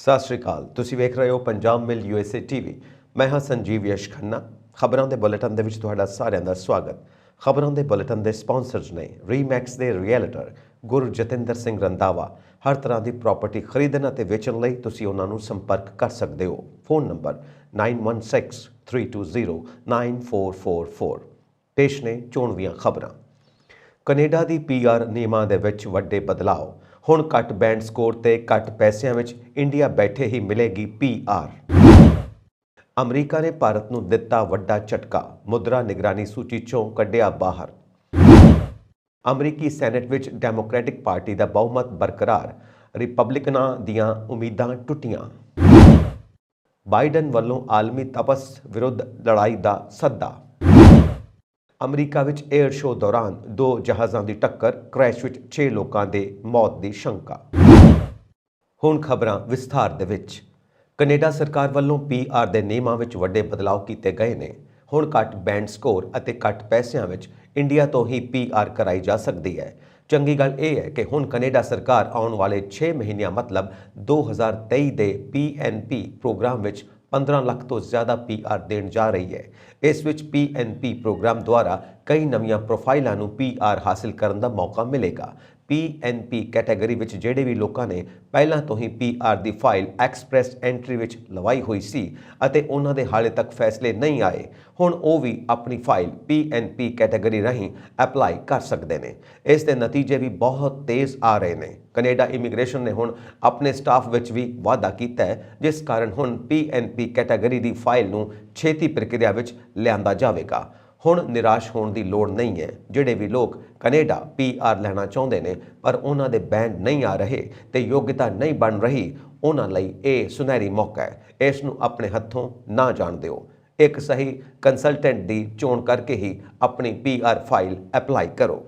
ਸਤਿ ਸ਼੍ਰੀ ਅਕਾਲ। ਤੁਸੀਂ ਵੇਖ ਰਹੇ ਹੋ ਪੰਜਾਬ ਮਿਲ USA TV। ਮੈਂ ਹਾਂ ਸੰਜੀਵ ਯਸ਼ ਖੰਨਾ। ਖਬਰਾਂ ਦੇ ਬੁਲੇਟਿਨ ਦੇ ਵਿੱਚ ਤੁਹਾਡਾ ਸਾਰਿਆਂ ਦਾ ਸਵਾਗਤ। ਖਬਰਾਂ ਦੇ ਬੁਲੇਟਿਨ ਦੇ ਸਪਾਂਸਰਜ਼ ਨੇ ਰੀਮੈਕਸ ਦੇ ਰੀਅਲਟਰ ਗੁਰਜਤਿੰਦਰ ਸਿੰਘ ਰੰਧਾਵਾ। ਹਰ ਤਰ੍ਹਾਂ ਦੀ ਪ੍ਰਾਪਰਟੀ ਖਰੀਦਣ ਅਤੇ ਵੇਚਣ ਲਈ ਤੁਸੀਂ ਉਹਨਾਂ ਨੂੰ ਸੰਪਰਕ ਕਰ ਸਕਦੇ ਹੋ। Phone number 9163209444। ਪੇਸ਼ ਨੇ ਚੋਣਵੀਆਂ ਖਬਰਾਂ। ਕੈਨੇਡਾ ਦੀ PR ਨਿਯਮਾਂ ਦੇ ਵਿੱਚ ਵੱਡੇ ਬਦਲਾਅ। ਹੁਣ ਘੱਟ ਬੈਂਡ ਸਕੋਰ ਤੇ ਘੱਟ ਪੈਸਿਆਂ ਵਿੱਚ ਇੰਡੀਆ ਬੈਠੇ ਹੀ ਮਿਲੇਗੀ PR। ਅਮਰੀਕਾ ਨੇ ਭਾਰਤ ਨੂੰ ਦਿੱਤਾ ਵੱਡਾ ਝਟਕਾ, ਮੁਦਰਾ ਨਿਗਰਾਨੀ ਸੂਚੀ ਚੋਂ ਕੱਢਿਆ ਬਾਹਰ। ਅਮਰੀਕੀ ਸੈਨੇਟ ਵਿੱਚ ਡੈਮੋਕ੍ਰੈਟਿਕ ਪਾਰਟੀ ਦਾ ਬਹੁਮਤ ਬਰਕਰਾਰ, ਰਿਪਬਲਿਕਨਾਂ ਦੀਆਂ ਉਮੀਦਾਂ ਟੁੱਟੀਆਂ। ਬਾਈਡਨ ਵੱਲੋਂ ਆਲਮੀ ਤਪਸ ਵਿਰੁੱਧ ਲੜਾਈ ਦਾ ਸੱਦਾ। ਅਮਰੀਕਾ ਵਿੱਚ ਏਅਰ ਸ਼ੋਅ ਦੌਰਾਨ 2 ਜਹਾਜ਼ਾਂ ਦੀ ਟੱਕਰ, ਕ੍ਰੈਸ਼ ਵਿੱਚ 6 ਲੋਕਾਂ ਦੇ ਮੌਤ ਦੀ ਸ਼ੰਕਾ। ਹੁਣ ਖਬਰਾਂ ਵਿਸਥਾਰ ਦੇ ਵਿੱਚ। ਕੈਨੇਡਾ ਸਰਕਾਰ ਵੱਲੋਂ PR ਦੇ ਨਿਯਮਾਂ ਵਿੱਚ ਵੱਡੇ ਬਦਲਾਅ ਕੀਤੇ ਗਏ ਨੇ। ਹੁਣ ਘੱਟ ਬੈਂਡ ਸਕੋਰ ਅਤੇ ਘੱਟ ਪੈਸਿਆਂ ਵਿੱਚ ਇੰਡੀਆ ਤੋਂ ਹੀ PR ਕਰਾਈ ਜਾ ਸਕਦੀ ਹੈ। ਚੰਗੀ ਗੱਲ ਇਹ ਹੈ ਕਿ ਹੁਣ ਕੈਨੇਡਾ ਸਰਕਾਰ ਆਉਣ ਵਾਲੇ 6 ਮਹੀਨਿਆਂ ਮਤਲਬ 2023 ਦੇ PNP ਪ੍ਰੋਗਰਾਮ ਵਿੱਚ 15 ਲੱਖ ਤੋਂ ਜ਼ਿਆਦਾ PR ਦੇਣ ਜਾ ਰਹੀ ਹੈ। ਇਸ ਵਿੱਚ PNP ਪ੍ਰੋਗਰਾਮ ਦੁਆਰਾ ਕਈ ਨਵੀਆਂ ਪ੍ਰੋਫਾਈਲਾਂ ਨੂੰ PR ਹਾਸਿਲ ਕਰਨ ਦਾ ਮੌਕਾ ਮਿਲੇਗਾ। PNP ਕੈਟਾਗਰੀ ਵਿੱਚ ਜਿਹੜੇ ਵੀ ਲੋਕਾਂ ਨੇ ਪਹਿਲਾਂ ਤੋਂ ਹੀ PR ਦੀ ਫਾਈਲ ਐਕਸਪ੍ਰੈਸ ਐਂਟਰੀ ਵਿੱਚ ਲਵਾਈ ਹੋਈ ਸੀ ਅਤੇ ਉਹਨਾਂ ਦੇ ਹਾਲੇ ਤੱਕ ਫੈਸਲੇ ਨਹੀਂ ਆਏ, ਹੁਣ ਉਹ ਵੀ ਆਪਣੀ ਫਾਈਲ PNP ਕੈਟਾਗਰੀ ਰਾਹੀਂ ਅਪਲਾਈ ਕਰ ਸਕਦੇ ਨੇ। ਇਸ ਦੇ ਨਤੀਜੇ ਵੀ ਬਹੁਤ ਤੇਜ਼ ਆ ਰਹੇ ਨੇ। ਕੈਨੇਡਾ ਇਮੀਗ੍ਰੇਸ਼ਨ ਨੇ ਹੁਣ ਆਪਣੇ ਸਟਾਫ ਵਿੱਚ ਵੀ ਵਾਧਾ ਕੀਤਾ ਹੈ, ਜਿਸ ਕਾਰਨ ਹੁਣ PNP ਕੈਟਾਗਰੀ ਦੀ ਫਾਈਲ ਨੂੰ ਛੇਤੀ ਪ੍ਰਕਿਰਿਆ ਵਿੱਚ ਲਿਆਂਦਾ ਜਾਵੇਗਾ। ਹੁਣ ਨਿਰਾਸ਼ ਹੋਣ ਦੀ ਲੋੜ ਨਹੀਂ ਹੈ। ਜਿਹੜੇ ਵੀ ਲੋਕ ਕੈਨੇਡਾ PR ਲੈਣਾ ਚਾਹੁੰਦੇ ਨੇ ਪਰ ਉਹਨਾਂ ਦੇ ਬੈਂਡ ਨਹੀਂ ਆ ਰਹੇ ਤੇ ਯੋਗਤਾ ਨਹੀਂ ਬਣ ਰਹੀ, ਉਹਨਾਂ ਲਈ ਇਹ ਸੁਨਹਿਰੀ ਮੌਕਾ ਹੈ। ਇਸ ਨੂੰ ਆਪਣੇ ਹੱਥੋਂ ਨਾ ਜਾਣ ਦਿਓ। ਇੱਕ ਸਹੀ ਕੰਸਲਟੈਂਟ ਦੀ ਚੋਣ ਕਰਕੇ ਹੀ ਆਪਣੀ PR ਫਾਈਲ ਅਪਲਾਈ ਕਰੋ।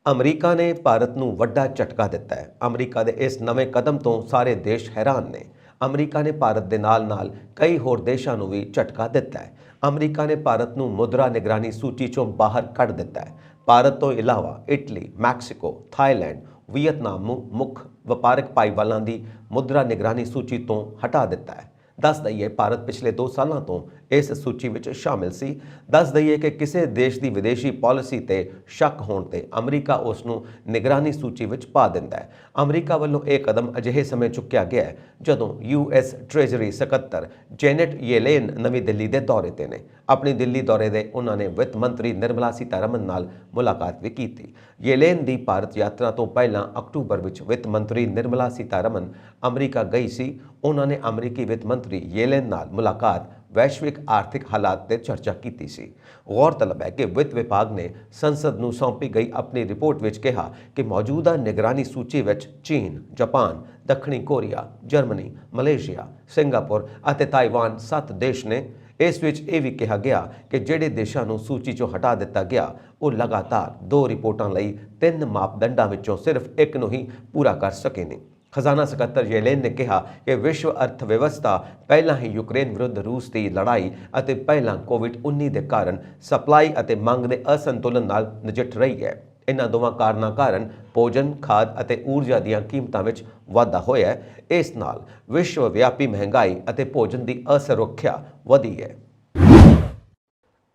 ਅਮਰੀਕਾ ਨੇ ਭਾਰਤ ਨੂੰ ਵੱਡਾ ਝਟਕਾ ਦਿੱਤਾ ਹੈ। ਅਮਰੀਕਾ ਦੇ ਇਸ ਨਵੇਂ ਕਦਮ ਤੋਂ ਸਾਰੇ ਦੇਸ਼ ਹੈਰਾਨ ਨੇ। ਅਮਰੀਕਾ ਨੇ ਭਾਰਤ ਦੇ ਨਾਲ-ਨਾਲ ਕਈ ਹੋਰ ਦੇਸ਼ਾਂ ਨੂੰ ਵੀ ਝਟਕਾ ਦਿੱਤਾ ਹੈ। ਅਮਰੀਕਾ ਨੇ ਭਾਰਤ ਨੂੰ ਮੁਦਰਾ ਨਿਗਰਾਨੀ ਸੂਚੀ ਚੋਂ ਬਾਹਰ ਕੱਢ ਦਿੱਤਾ ਹੈ। ਭਾਰਤ ਤੋਂ ਇਲਾਵਾ ਇਟਲੀ, ਮੈਕਸੀਕੋ, ਥਾਈਲੈਂਡ, ਵੀਅਤਨਾਮ ਨੂੰ ਮੁੱਖ ਵਪਾਰਕ ਭਾਈਵਾਲਾਂ ਦੀ ਮੁਦਰਾ ਨਿਗਰਾਨੀ ਸੂਚੀ ਤੋਂ ਹਟਾ ਦਿੱਤਾ ਹੈ। ਦੱਸ ਦਈਏ ਭਾਰਤ ਪਿਛਲੇ 2 ਸਾਲਾਂ ਤੋਂ ਇਸ ਸੂਚੀ ਵਿੱਚ ਸ਼ਾਮਿਲ ਸੀ। ਦੱਸ ਦਈਏ ਕਿ ਕਿਸੇ ਦੇਸ਼ ਦੀ ਵਿਦੇਸ਼ੀ ਪਾਲਿਸੀ ਤੇ ਸ਼ੱਕ ਹੋਣ ਤੇ ਅਮਰੀਕਾ ਉਸ ਨੂੰ ਨਿਗਰਾਨੀ ਸੂਚੀ ਵਿੱਚ ਪਾ ਦਿੰਦਾ ਹੈ। ਅਮਰੀਕਾ ਵੱਲੋਂ ਇਹ ਕਦਮ ਅਜਿਹੇ ਸਮੇਂ ਚੁੱਕਿਆ ਗਿਆ ਹੈ ਜਦੋਂ US ਟ੍ਰੇਜਰੀ ਸਕੱਤਰ ਜੈਨੇਟ ਯੇਲੇਨ ਨਵੀਂ ਦਿੱਲੀ ਦੇ ਦੌਰੇ ਤੇ ਨੇ। ਆਪਣੀ ਦਿੱਲੀ ਦੌਰੇ ਦੇ ਉਹਨਾਂ ਨੇ ਵਿੱਤ ਮੰਤਰੀ ਨਿਰਮਲਾ ਸੀਤਾਰਮਨ ਨਾਲ ਮੁਲਾਕਾਤ ਵੀ ਕੀਤੀ। ਯੇਲੇਨ ਦੀ ਭਾਰਤ ਯਾਤਰਾ ਤੋਂ ਪਹਿਲਾਂ ਅਕਤੂਬਰ ਵਿੱਚ ਵਿੱਤ ਮੰਤਰੀ ਨਿਰਮਲਾ ਸੀਤਾਰਮਨ ਅਮਰੀਕਾ ਗਈ ਸੀ। ਉਹਨਾਂ ਨੇ ਅਮਰੀਕੀ ਵਿੱਤ ਮੰਤਰੀ ਯੇਲੇਨ ਨਾਲ ਮੁਲਾਕਾਤ ਵੈਸ਼ਵਿਕ ਆਰਥਿਕ ਹਾਲਾਤ ਤੇ ਚਰਚਾ ਕੀਤੀ ਸੀ। ਗੌਰਤਲਬ ਹੈ ਕਿ ਵਿੱਤ ਵਿਭਾਗ ਨੇ ਸੰਸਦ ਨੂੰ ਸੌਂਪੀ ਗਈ ਆਪਣੀ ਰਿਪੋਰਟ ਵਿੱਚ ਕਿਹਾ ਕਿ ਮੌਜੂਦਾ ਨਿਗਰਾਨੀ ਸੂਚੀ ਵਿੱਚ ਚੀਨ, ਜਾਪਾਨ, ਦੱਖਣੀ ਕੋਰੀਆ, ਜਰਮਨੀ, ਮਲੇਸ਼ੀਆ, ਸਿੰਗਾਪੁਰ ਅਤੇ ਤਾਈਵਾਨ 7 ਦੇਸ਼ ਨੇ। ਇਸ ਵਿੱਚ ਇਹ ਵੀ ਕਿਹਾ ਗਿਆ ਕਿ ਜਿਹੜੇ ਦੇਸ਼ਾਂ ਨੂੰ ਸੂਚੀ ਚੋਂ ਹਟਾ ਦਿੱਤਾ ਗਿਆ ਉਹ ਲਗਾਤਾਰ 2 ਰਿਪੋਰਟਾਂ ਲਈ 3 ਮਾਪਦੰਡਾਂ ਵਿੱਚੋਂ ਸਿਰਫ ਇੱਕ ਨੂੰ ਹੀ ਪੂਰਾ ਕਰ ਸਕੇ ਨੇ। ਖਜ਼ਾਨਾ ਸਕੱਤਰ ਯੇਲੇਨ ਨੇ ਕਿਹਾ ਕਿ ਵਿਸ਼ਵ ਅਰਥ ਵਿਵਸਥਾ ਪਹਿਲਾਂ ਹੀ ਯੂਕਰੇਨ ਵਿਰੁੱਧ ਰੂਸ ਦੀ ਲੜਾਈ ਅਤੇ ਪਹਿਲਾਂ COVID-19 ਦੇ ਕਾਰਨ ਸਪਲਾਈ ਅਤੇ ਮੰਗ ਦੇ ਅਸੰਤੁਲਨ ਨਾਲ ਨਜਿੱਠ ਰਹੀ ਹੈ। ਇਹਨਾਂ ਦੋਵਾਂ ਕਾਰਨਾਂ ਕਾਰਨ ਭੋਜਨ, ਖਾਦ ਅਤੇ ਊਰਜਾ ਦੀਆਂ ਕੀਮਤਾਂ ਵਿੱਚ ਵਾਧਾ ਹੋਇਆ ਹੈ। ਇਸ ਨਾਲ ਵਿਸ਼ਵ ਵਿਆਪੀ ਮਹਿੰਗਾਈ ਅਤੇ ਭੋਜਨ ਦੀ ਅਸੁਰੱਖਿਆ ਵਧੀ ਹੈ।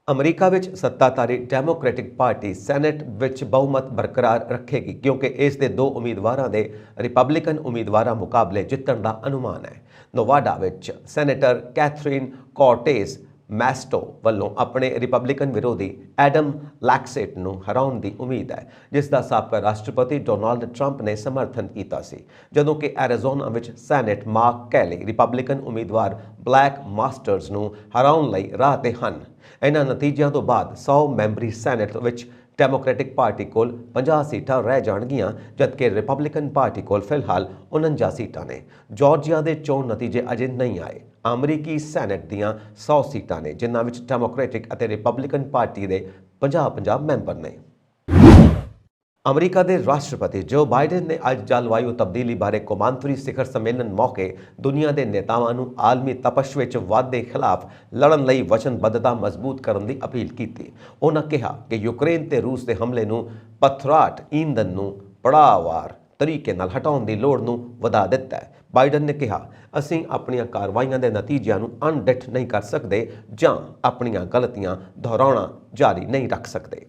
ਅਮਰੀਕਾ ਵਿੱਚ ਸੱਤਾਧਾਰੀ ਡੈਮੋਕ੍ਰੈਟਿਕ ਪਾਰਟੀ ਸੈਨੇਟ ਵਿੱਚ ਬਹੁਮਤ ਬਰਕਰਾਰ ਰੱਖੇਗੀ ਕਿਉਂਕਿ ਇਸ ਦੇ 2 ਉਮੀਦਵਾਰਾਂ ਦੇ ਰਿਪਬਲਿਕਨ ਉਮੀਦਵਾਰਾਂ ਮੁਕਾਬਲੇ ਜਿੱਤਣ ਦਾ ਅਨੁਮਾਨ ਹੈ। ਨੋਵਾਡਾ ਵਿੱਚ ਸੈਨੇਟਰ ਕੈਥਰੀਨ ਕੋਰਟੇਸ ਮੈਸਟੋ ਵੱਲੋਂ ਆਪਣੇ ਰਿਪਬਲਿਕਨ ਵਿਰੋਧੀ ਐਡਮ ਲੈਕਸੇਟ ਨੂੰ ਹਰਾਉਣ ਦੀ ਉਮੀਦ ਹੈ, ਜਿਸ ਦਾ ਸਾਬਕਾ ਰਾਸ਼ਟਰਪਤੀ ਡੋਨਾਲਡ ਟਰੰਪ ਨੇ ਸਮਰਥਨ ਕੀਤਾ ਸੀ। ਜਦੋਂ ਕਿ ਐਰੀਜ਼ੋਨਾ ਵਿੱਚ ਸੈਨੇਟ ਮਾਰਕ ਕੈਲੀ ਰਿਪਬਲਿਕਨ ਉਮੀਦਵਾਰ ਬਲੈਕ ਮਾਸਟਰਜ਼ ਨੂੰ ਹਰਾਉਣ ਲਈ ਰਾਹ ਤੇ ਹਨ। ਇਹਨਾਂ ਨਤੀਜਿਆਂ ਤੋਂ ਬਾਅਦ 100 ਮੈਂਬਰੀ ਸੈਨੇਟ ਵਿੱਚ ਡੈਮੋਕ੍ਰੈਟਿਕ ਪਾਰਟੀ ਕੋਲ 50 ਸੀਟਾਂ ਰਹਿ ਜਾਣਗੀਆਂ, ਜਦਕਿ ਰਿਪਬਲਿਕਨ ਪਾਰਟੀ ਕੋਲ ਫਿਲਹਾਲ 49 ਸੀਟਾਂ ਨੇ। ਜਾਰਜੀਆ ਦੇ ਚੋਣ ਨਤੀਜੇ ਅਜੇ ਨਹੀਂ ਆਏ। ਅਮਰੀਕੀ ਸੈਨੇਟ ਦੀਆਂ 100 ਸੀਟਾਂ ਨੇ, ਜਿਨ੍ਹਾਂ ਵਿੱਚ ਡੈਮੋਕ੍ਰੈਟਿਕ ਅਤੇ ਰਿਪਬਲਿਕਨ ਪਾਰਟੀ ਦੇ 50-50 ਮੈਂਬਰ ਨੇ। ਅਮਰੀਕਾ ਦੇ ਰਾਸ਼ਟਰਪਤੀ ਜੋ ਬਾਈਡਨ ਨੇ ਅੱਜ ਜਲਵਾਯੂ ਤਬਦੀਲੀ ਬਾਰੇ ਕੌਮਾਂਤਰੀ ਸਿਖਰ ਸੰਮੇਲਨ ਮੌਕੇ ਦੁਨੀਆ ਦੇ ਨੇਤਾਵਾਂ ਨੂੰ ਆਲਮੀ ਤਪਸ਼ ਵਿੱਚ ਵਾਧੇ ਖਿਲਾਫ ਲੜਨ ਲਈ ਵਚਨਬੱਧਤਾ ਮਜ਼ਬੂਤ ਕਰਨ ਦੀ ਅਪੀਲ ਕੀਤੀ। ਉਹਨਾਂ ਕਿਹਾ ਕਿ ਯੂਕਰੇਨ ਤੇ ਰੂਸ ਦੇ ਹਮਲੇ ਨੂੰ ਪਥਰਾਟ ਈਂਧਨ ਨੂੰ ਪੜਾਅਵਾਰ ਤਰੀਕੇ ਨਾਲ ਹਟਾਉਣ ਦੀ ਲੋੜ ਨੂੰ ਵਧਾ ਦਿੱਤਾ ਹੈ। ਬਾਈਡਨ ਨੇ ਕਿਹਾ, ਅਸੀਂ ਆਪਣੀਆਂ ਕਾਰਵਾਈਆਂ ਦੇ ਨਤੀਜਿਆਂ ਨੂੰ ਅਣਡਿੱਠ ਨਹੀਂ ਕਰ ਸਕਦੇ ਜਾਂ ਆਪਣੀਆਂ ਗਲਤੀਆਂ ਦੁਹਰਾਉਣਾ ਜਾਰੀ ਨਹੀਂ ਰੱਖ ਸਕਦੇ।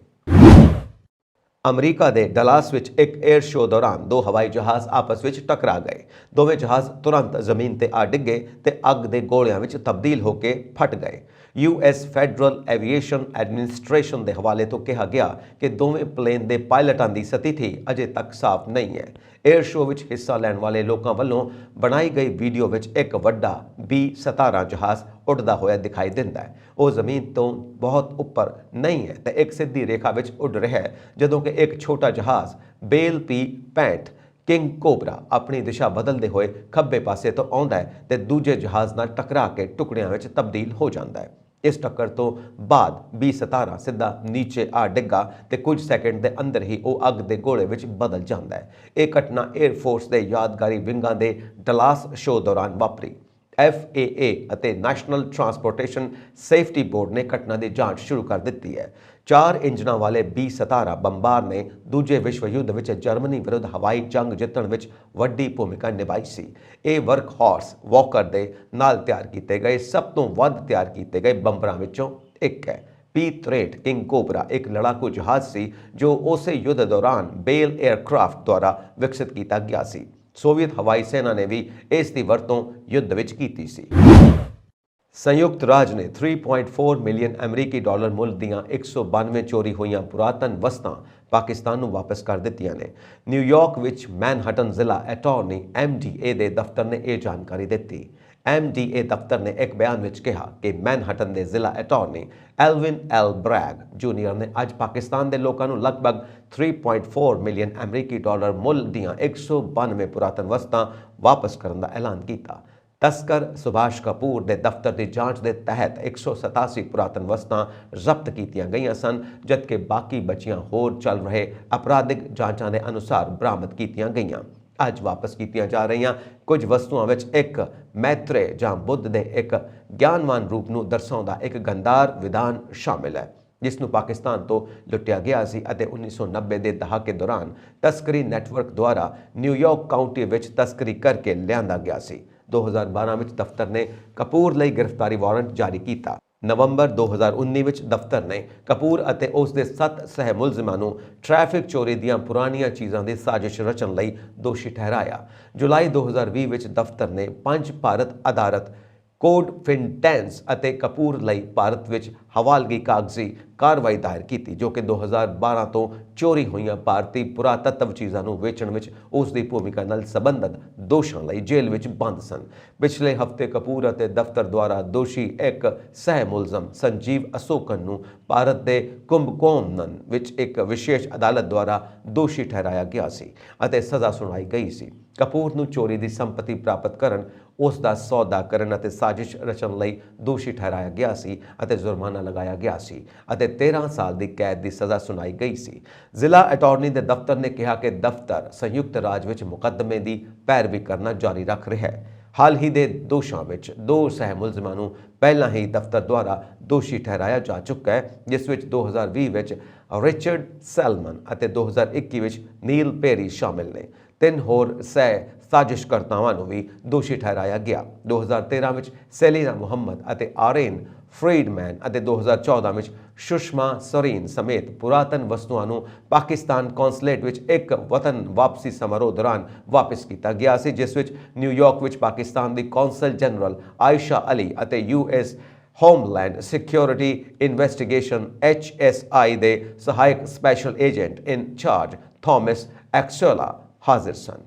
ਅਮਰੀਕਾ ਦੇ ਡਲਾਸ ਵਿੱਚ ਇੱਕ 에ਅਰ ਸ਼ੋਅ ਦੌਰਾਨ ਦੋ ਹਵਾਈ ਜਹਾਜ਼ ਆਪਸ ਵਿੱਚ ਟਕਰਾ ਗਏ। ਦੋਵੇਂ ਜਹਾਜ਼ ਤੁਰੰਤ ਜ਼ਮੀਨ ਤੇ ਆ ਡਿੱਗੇ ਤੇ ਅੱਗ ਦੇ ਗੋਲਿਆਂ ਵਿੱਚ ਤਬਦੀਲ ਹੋ ਕੇ ਫਟ ਗਏ। ਯੂਐਸ ਫੈਡਰਲ ਐਵੀਏਸ਼ਨ ਐਡਮਿਨਿਸਟ੍ਰੇਸ਼ਨ ਦੇ ਹਵਾਲੇ ਤੋਂ ਕਿਹਾ ਗਿਆ ਕਿ ਦੋਵੇਂ ਪਲੇਨ ਦੇ ਪਾਇਲਟਾਂ ਦੀ ਸਥਿਤੀ ਅਜੇ ਤੱਕ ਸਾਫ਼ ਨਹੀਂ ਹੈ। 에ਅਰ ਸ਼ੋਅ ਵਿੱਚ ਹਿੱਸਾ ਲੈਣ ਵਾਲੇ ਲੋਕਾਂ ਵੱਲੋਂ ਬਣਾਈ ਗਈ ਵੀਡੀਓ ਵਿੱਚ ਇੱਕ ਵੱਡਾ B-17 ਜਹਾਜ਼ ਉੱਡਦਾ ਹੋਇਆ ਦਿਖਾਈ ਦਿੰਦਾ ਹੈ। ਉਹ ਜ਼ਮੀਨ ਤੋਂ ਬਹੁਤ ਉੱਪਰ ਨਹੀਂ ਹੈ ਤੇ ਇੱਕ ਸਿੱਧੀ ਰੇਖਾ ਵਿੱਚ ਉੱਡ ਰਿਹਾ ਹੈ, ਜਦੋਂ ਕਿ ਇੱਕ ਛੋਟਾ ਜਹਾਜ਼ ਬੇਲ P-65 ਕਿੰਗ ਕੋਬਰਾ ਆਪਣੀ ਦਿਸ਼ਾ ਬਦਲਦੇ ਹੋਏ ਖੱਬੇ ਪਾਸੇ ਤੋਂ ਆਉਂਦਾ ਹੈ ਤੇ ਦੂਜੇ ਜਹਾਜ਼ ਨਾਲ ਟਕਰਾ ਕੇ ਟੁਕੜਿਆਂ ਵਿੱਚ ਤਬਦੀਲ ਹੋ ਜਾਂਦਾ ਹੈ। ਇਸ ਟੱਕਰ ਤੋਂ ਬਾਅਦ B-17 ਸਿੱਧਾ ਨੀਚੇ ਆ ਡਿੱਗਾ ਤੇ ਕੁਝ ਸੈਕਿੰਡ ਦੇ ਅੰਦਰ ਹੀ ਉਹ ਅੱਗ ਦੇ ਗੋਲੇ ਵਿੱਚ ਬਦਲ ਜਾਂਦਾ ਹੈ। ਇਹ ਘਟਨਾ 에ਅਰ ਫੋਰਸ ਦੇ ਯਾਦਗਾਰੀ ਵਿੰਗਾਂ ਦੇ ਡਲਾਸ ਸ਼ੋਅ ਦੌਰਾਨ ਵਾਪਰੀ। FAA ਅਤੇ ਨੈਸ਼ਨਲ ਟਰਾਂਸਪੋਰਟੇਸ਼ਨ ਸੇਫਟੀ ਬੋਰਡ ਨੇ ਘਟਨਾ ਦੀ ਜਾਂਚ ਸ਼ੁਰੂ ਕਰ ਦਿੱਤੀ ਹੈ। 4 ਇੰਜਨਾਂ ਵਾਲੇ B-17 ਬੰਬਾਰ ਨੇ ਦੂਜੇ ਵਿਸ਼ਵ ਯੁੱਧ ਵਿੱਚ ਜਰਮਨੀ ਵਿਰੁੱਧ ਹਵਾਈ ਜੰਗ ਜਿੱਤਣ ਵਿੱਚ ਵੱਡੀ ਭੂਮਿਕਾ ਨਿਭਾਈ ਸੀ। ਇਹ ਵਰਕਹੌਰਸ ਵਾਕਰ ਦੇ ਨਾਲ ਤਿਆਰ ਕੀਤੇ ਗਏ ਸਭ ਤੋਂ ਵੱਧ ਤਿਆਰ ਕੀਤੇ ਗਏ ਬੰਬਰਾਂ ਵਿੱਚੋਂ ਇੱਕ ਹੈ। P-63 ਕਿੰਗ ਕੋਬਰਾ ਇੱਕ ਲੜਾਕੂ ਜਹਾਜ਼ ਸੀ ਜੋ ਉਸੇ ਯੁੱਧ ਦੌਰਾਨ ਬੇਲ 에ਅਰਕ੍ਰਾਫਟ ਦੁਆਰਾ ਵਿਕਸਿਤ ਕੀਤਾ ਗਿਆ ਸੀ। ਸੋਵੀਅਤ ਹਵਾਈ ਸੈਨਾ ਨੇ ਵੀ ਇਸ ਦੀ ਵਰਤੋਂ ਯੁੱਧ ਵਿੱਚ ਕੀਤੀ ਸੀ। ਸੰਯੁਕਤ ਰਾਜ ਨੇ 3.4 ਮਿਲੀਅਨ ਅਮਰੀਕੀ ਡਾਲਰ ਮੁੱਲ ਦੀਆਂ 192 ਚੋਰੀ ਹੋਈਆਂ ਪੁਰਾਤਨ ਵਸਤਾਂ ਪਾਕਿਸਤਾਨ ਨੂੰ ਵਾਪਸ ਕਰ ਦਿੱਤੀਆਂ ਨੇ। ਨਿਊਯਾਰਕ ਵਿੱਚ ਮੈਨਹਟਨ ਜ਼ਿਲ੍ਹਾ ਅਟਾਰਨੀ MDA ਦੇ ਦਫ਼ਤਰ ਨੇ ਇਹ ਜਾਣਕਾਰੀ ਦਿੱਤੀ। MDA ਦਫ਼ਤਰ ਨੇ ਇੱਕ ਬਿਆਨ ਵਿੱਚ ਕਿਹਾ ਕਿ ਮੈਨਹਟਨ ਦੇ ਜ਼ਿਲ੍ਹਾ attorney Alvin L Birring junior ਨੇ ਅੱਜ ਪਾਕਿਸਤਾਨ ਦੇ ਲੋਕਾਂ ਨੂੰ ਲਗਭਗ 3.4 ਮਿਲੀਅਨ ਅਮਰੀਕੀ ਡਾਲਰ ਮੁੱਲ ਦੀਆਂ 192 ਪੁਰਾਤਨ ਵਸਤਾਂ ਵਾਪਸ ਕਰਨ ਦਾ ਐਲਾਨ ਕੀਤਾ। ਤਸਕਰ ਸੁਭਾਸ਼ ਕਪੂਰ ਦੇ ਦਫ਼ਤਰ ਦੀ ਜਾਂਚ ਦੇ ਤਹਿਤ 187 ਪੁਰਾਤਨ ਵਸਤਾਂ ਜ਼ਬਤ ਕੀਤੀਆਂ ਗਈਆਂ ਸਨ, ਜਦਕਿ ਬਾਕੀ ਬਚੀਆਂ ਹੋਰ ਚੱਲ ਰਹੇ ਅਪਰਾਧਿਕ ਜਾਂਚਾਂ ਦੇ ਅਨੁਸਾਰ ਬਰਾਮਦ ਕੀਤੀਆਂ ਗਈਆਂ। ਅੱਜ ਵਾਪਸ ਕੀਤੀਆਂ ਜਾ ਰਹੀਆਂ ਕੁਝ ਵਸਤੂਆਂ ਵਿੱਚ ਇੱਕ ਮੈਤਰੇ ਜਾਂ ਬੁੱਧ ਦੇ ਇੱਕ ਗਿਆਨਵਾਨ ਰੂਪ ਨੂੰ ਦਰਸਾਉਂਦਾ ਇੱਕ ਗੰਧਾਰ ਵਿਧਾਨ ਸ਼ਾਮਿਲ ਹੈ, ਜਿਸ ਨੂੰ ਪਾਕਿਸਤਾਨ ਤੋਂ ਲੁੱਟਿਆ ਗਿਆ ਸੀ ਅਤੇ 1990 ਦੇ ਦਹਾਕੇ ਦੌਰਾਨ ਤਸਕਰੀ ਨੈਟਵਰਕ ਦੁਆਰਾ ਨਿਊਯਾਰਕ ਕਾਉਂਟੀ ਵਿੱਚ ਤਸਕਰੀ ਕਰਕੇ ਲਿਆਂਦਾ ਗਿਆ ਸੀ। 2012 ਵਿੱਚ ਦਫ਼ਤਰ ਨੇ ਕਪੂਰ ਲਈ ਗ੍ਰਿਫਤਾਰੀ ਵਾਰੰਟ ਜਾਰੀ ਕੀਤਾ। ਨਵੰਬਰ 2019 ਵਿੱਚ ਦਫ਼ਤਰ ਨੇ ਕਪੂਰ ਅਤੇ ਉਸ ਦੇ 7 ਸਹਿ ਮੁਲਜ਼ਮਾਂ ਨੂੰ ਟ੍ਰੈਫਿਕ ਚੋਰੀ ਦੀਆਂ ਪੁਰਾਣੀਆਂ ਚੀਜ਼ਾਂ ਦੀ ਸਾਜ਼ਿਸ਼ ਰਚਣ ਲਈ ਦੋਸ਼ੀ ਠਹਿਰਾਇਆ। ਜੁਲਾਈ 2020 ਵਿੱਚ ਦਫ਼ਤਰ ਨੇ 5 ਭਾਰਤ ਆਧਾਰਿਤ ਕੋਡ ਫਿਨਟੈਂਸ ਅਤੇ ਕਪੂਰ ਲਈ ਭਾਰਤ ਵਿੱਚ ਹਵਾਲਗੀ ਕਾਗਜ਼ੀ ਕਾਰਵਾਈ ਦਾਇਰ ਕੀਤੀ, ਜੋ ਕਿ 2012 ਤੋਂ ਚੋਰੀ ਹੋਈਆਂ ਭਾਰਤੀ ਪੁਰਾਤੱਤਵ ਚੀਜ਼ਾਂ ਨੂੰ ਵੇਚਣ ਵਿੱਚ ਉਸ ਦੀ ਭੂਮਿਕਾ ਨਾਲ ਸੰਬੰਧਿਤ ਦੋਸ਼ਾਂ ਲਈ ਜੇਲ੍ਹ ਵਿੱਚ ਬੰਦ ਸਨ। ਪਿਛਲੇ ਹਫ਼ਤੇ ਕਪੂਰ ਅਤੇ ਦਫ਼ਤਰ ਦੁਆਰਾ ਦੋਸ਼ੀ ਇੱਕ ਸਹਿ ਮੁਲਜ਼ਮ ਸੰਜੀਵ ਅਸ਼ੋਕਨ ਨੂੰ ਭਾਰਤ ਦੇ ਕੁੰਭਕੋਨਮ ਵਿੱਚ ਇੱਕ ਵਿਸ਼ੇਸ਼ ਅਦਾਲਤ ਦੁਆਰਾ ਦੋਸ਼ੀ ਠਹਿਰਾਇਆ ਗਿਆ ਸੀ ਅਤੇ ਸਜ਼ਾ ਸੁਣਾਈ ਗਈ ਸੀ। ਕਪੂਰ ਨੂੰ ਚੋਰੀ ਦੀ ਸੰਪਤੀ ਪ੍ਰਾਪਤ ਕਰਨ, ਉਸ ਦਾ ਸੌਦਾ ਕਰਨ ਅਤੇ ਸਾਜ਼ਿਸ਼ ਰਚਣ ਲਈ ਦੋਸ਼ੀ ਠਹਿਰਾਇਆ ਗਿਆ ਸੀ ਅਤੇ ਜੁਰਮਾਨਾ ਲਗਾਇਆ ਗਿਆ ਸੀ ਅਤੇ 13 ਸਾਲ ਦੀ ਕੈਦ ਦੀ ਸਜ਼ਾ ਸੁਣਾਈ ਗਈ ਸੀ। ਜ਼ਿਲ੍ਹਾ ਅਟਾਰਨੀ ਦੇ ਦਫ਼ਤਰ ਨੇ ਕਿਹਾ ਕਿ ਦਫ਼ਤਰ ਸੰਯੁਕਤ ਰਾਜ ਵਿੱਚ ਮੁਕੱਦਮੇ ਦੀ ਪੈਰਵੀ ਕਰਨਾ ਜਾਰੀ ਰੱਖ ਰਿਹਾ ਹੈ। ਹਾਲ ਹੀ ਦੇ ਦੋਸ਼ਾਂ ਵਿੱਚ 2 ਸਹਿ ਮੁਲਜ਼ਮਾਂ ਨੂੰ ਪਹਿਲਾਂ ਹੀ ਦਫ਼ਤਰ ਦੁਆਰਾ ਦੋਸ਼ੀ ਠਹਿਰਾਇਆ ਜਾ ਚੁੱਕਾ ਹੈ, ਜਿਸ ਵਿੱਚ 2020 ਵਿੱਚ ਰਿਚਰਡ ਸੈਲਮਨ ਅਤੇ 2021 ਵਿੱਚ ਨੀਲ ਪੇਰੀ ਸ਼ਾਮਿਲ ਨੇ। 3 ਹੋਰ ਸਹਿ ਸਾਜ਼ਿਸ਼ਕਰਤਾਵਾਂ ਨੂੰ ਵੀ ਦੋਸ਼ੀ ਠਹਿਰਾਇਆ ਗਿਆ। 2013 ਵਿੱਚ ਸੈਲੀਨਾ ਮੁਹੰਮਦ ਅਤੇ ਆਰੇਨ ਫਰੀਡਮੈਨ ਅਤੇ 2014 ਵਿੱਚ ਸੁਸ਼ਮਾ ਸਰੀਨ ਸਮੇਤ ਪੁਰਾਤਨ ਵਸਤੂਆਂ ਨੂੰ ਪਾਕਿਸਤਾਨ ਕੌਂਸਲੇਟ ਵਿੱਚ ਇੱਕ ਵਤਨ ਵਾਪਸੀ ਸਮਾਰੋਹ ਦੌਰਾਨ ਵਾਪਸ ਕੀਤਾ ਗਿਆ ਸੀ, ਜਿਸ ਵਿੱਚ ਨਿਊਯਾਰਕ ਵਿੱਚ ਪਾਕਿਸਤਾਨ ਦੀ ਕੌਂਸਲ ਜਨਰਲ ਆਇਸ਼ਾ ਅਲੀ ਅਤੇ US homeland security investigation HSI ਦੇ ਸਹਾਇਕ ਸਪੈਸ਼ਲ ਏਜੰਟ ਇੰਚਾਰਜ ਥਾਮਸ ਐਕਸੋਲਾ ਹਾਜ਼ਰ ਸਨ।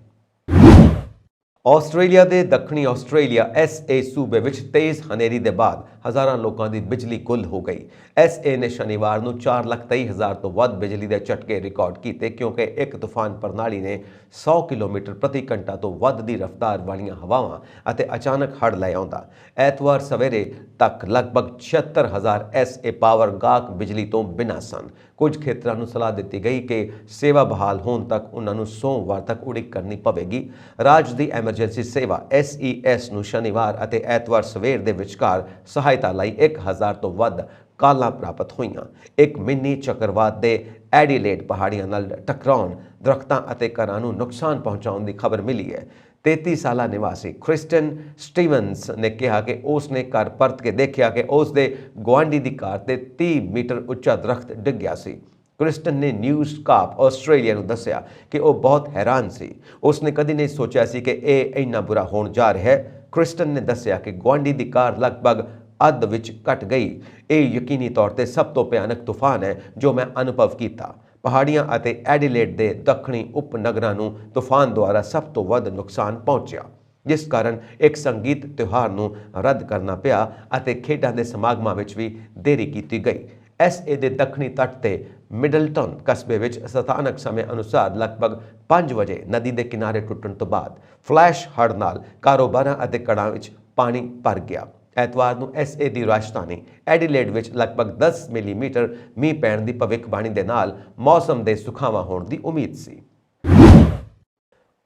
ਆਸਟ੍ਰੇਲੀਆ ਦੇ ਦੱਖਣੀ ਆਸਟ੍ਰੇਲੀਆ SA ਸੂਬੇ ਵਿੱਚ ਤੇਜ਼ ਹਨੇਰੀ ਦੇ ਬਾਅਦ ਹਜ਼ਾਰਾਂ ਲੋਕਾਂ ਦੀ ਬਿਜਲੀ ਗੁੱਲ ਹੋ ਗਈ। SA ਨੇ ਸ਼ਨੀਵਾਰ ਨੂੰ 4,23,000 ਤੋਂ ਵੱਧ ਬਿਜਲੀ ਦੇ ਝਟਕੇ ਰਿਕਾਰਡ ਕੀਤੇ, ਕਿਉਂਕਿ ਇੱਕ ਤੂਫਾਨ ਪ੍ਰਣਾਲੀ ਨੇ 100 ਕਿਲੋਮੀਟਰ ਪ੍ਰਤੀ ਘੰਟਾ ਤੋਂ ਵੱਧ ਦੀ ਰਫ਼ਤਾਰ ਵਾਲੀਆਂ ਹਵਾਵਾਂ ਅਤੇ ਅਚਾਨਕ ਹੜ੍ਹ ਲੈ ਆਉਂਦਾ। ਐਤਵਾਰ ਸਵੇਰੇ ਤੱਕ ਲਗਭਗ 76,000 SA ਪਾਵਰ ਗਾਹਕ ਬਿਜਲੀ ਤੋਂ ਬਿਨਾਂ ਸਨ। ਕੁਝ ਖੇਤਰਾਂ ਨੂੰ ਸਲਾਹ ਦਿੱਤੀ ਗਈ ਕਿ ਸੇਵਾ ਬਹਾਲ ਹੋਣ ਤੱਕ ਉਹਨਾਂ ਨੂੰ ਸੋਮਵਾਰ ਤੱਕ ਉਡੀਕ ਕਰਨੀ ਪਵੇਗੀ। ਰਾਜ ਦੀ ਐਮਰਜੈਂਸੀ ਸੇਵਾ SES ਨੂੰ ਸ਼ਨੀਵਾਰ ਅਤੇ ਐਤਵਾਰ ਸਵੇਰ ਦੇ ਵਿਚਕਾਰ ਸਹਾਇਤਾ ਲਈ 1,000 ਤੋਂ ਵੱਧ ਕਾਲਾਂ ਪ੍ਰਾਪਤ ਹੋਈਆਂ। ਇੱਕ ਮਿੰਨੀ ਚੱਕਰਵਾਤ ਦੇ ਐਡੀਲੇਡ ਪਹਾੜੀਆਂ ਨਾਲ ਟਕਰਾਉਣ, ਦਰੱਖਤਾਂ ਅਤੇ ਘਰਾਂ ਨੂੰ ਨੁਕਸਾਨ ਪਹੁੰਚਾਉਣ ਦੀ ਖਬਰ ਮਿਲੀ ਹੈ। 33 ਸਾਲਾ ਨਿਵਾਸੀ ਕ੍ਰਿਸਟਨ ਸਟੀਵਨਸ ਨੇ ਕਿਹਾ ਕਿ ਉਸ ਨੇ ਘਰ ਪਰਤ ਕੇ ਦੇਖਿਆ ਕਿ ਉਸ ਦੇ ਗੁਆਂਢੀ ਦੀ ਕਾਰ ਤੇ 30 ਮੀਟਰ ਉੱਚਾ ਦਰਖਤ ਡਿੱਗਿਆ ਸੀ। ਕ੍ਰਿਸਟਨ ਨੇ ਨਿਊਜ਼ ਕਾਪ ਆਸਟ੍ਰੇਲੀਆ ਨੂੰ ਦੱਸਿਆ ਕਿ ਉਹ ਬਹੁਤ ਹੈਰਾਨ ਸੀ। ਉਸ ਨੇ ਕਦੀ ਨਹੀਂ ਸੋਚਿਆ ਸੀ ਕਿ ਇਹ ਇੰਨਾ ਬੁਰਾ ਹੋਣ ਜਾ ਰਿਹਾ ਹੈ। ਕ੍ਰਿਸਟਨ ਨੇ ਦੱਸਿਆ ਕਿ ਗੁਆਂਢੀ ਦੀ ਕਾਰ ਲਗਭਗ ਅੱਧ ਵਿੱਚ ਘਟ ਗਈ। ਇਹ ਯਕੀਨੀ ਤੌਰ ਤੇ ਸਭ ਤੋਂ ਭਿਆਨਕ ਤੂਫਾਨ ਹੈ ਜੋ ਮੈਂ ਅਨੁਭਵ ਕੀਤਾ। ਪਹਾੜੀਆਂ ਅਤੇ ਐਡੀਲੇਡ ਦੇ ਦੱਖਣੀ ਉਪਨਗਰਾਂ ਨੂੰ ਤੂਫਾਨ ਦੁਆਰਾ ਸਭ ਤੋਂ ਵੱਧ ਨੁਕਸਾਨ ਪਹੁੰਚਿਆ, ਜਿਸ ਕਾਰਨ ਇੱਕ ਸੰਗੀਤ ਤਿਉਹਾਰ ਨੂੰ ਰੱਦ ਕਰਨਾ ਪਿਆ ਅਤੇ ਖੇਡਾਂ ਦੇ ਸਮਾਗਮਾਂ ਵਿੱਚ ਵੀ ਦੇਰੀ ਕੀਤੀ ਗਈ। SA ਦੇ ਦੱਖਣੀ ਤੱਟ ਤੇ ਮਿਡਲਟਨ ਕਸਬੇ ਵਿੱਚ ਸਥਾਨਕ ਸਮੇਂ ਅਨੁਸਾਰ ਲਗਭਗ 5 ਵਜੇ ਨਦੀ ਦੇ ਕਿਨਾਰੇ ਟੁੱਟਣ ਤੋਂ ਬਾਅਦ ਫਲੈਸ਼ ਹੜ੍ਹ ਨਾਲ ਕਾਰੋਬਾਰਾਂ ਅਤੇ ਘਰਾਂ ਵਿੱਚ ਪਾਣੀ ਭਰ ਗਿਆ। ਐਤਵਾਰ ਨੂੰ SA ਦੀ ਰਾਜਧਾਨੀ ਐਡੀਲੇਡ ਵਿੱਚ ਲਗਭਗ 10 ਮਿਲੀਮੀਟਰ ਮੀਂਹ ਪੈਣ ਦੀ ਭਵਿੱਖਬਾਣੀ ਦੇ ਨਾਲ ਮੌਸਮ ਦੇ ਸੁਖਾਵਾਂ ਹੋਣ ਦੀ ਉਮੀਦ ਸੀ।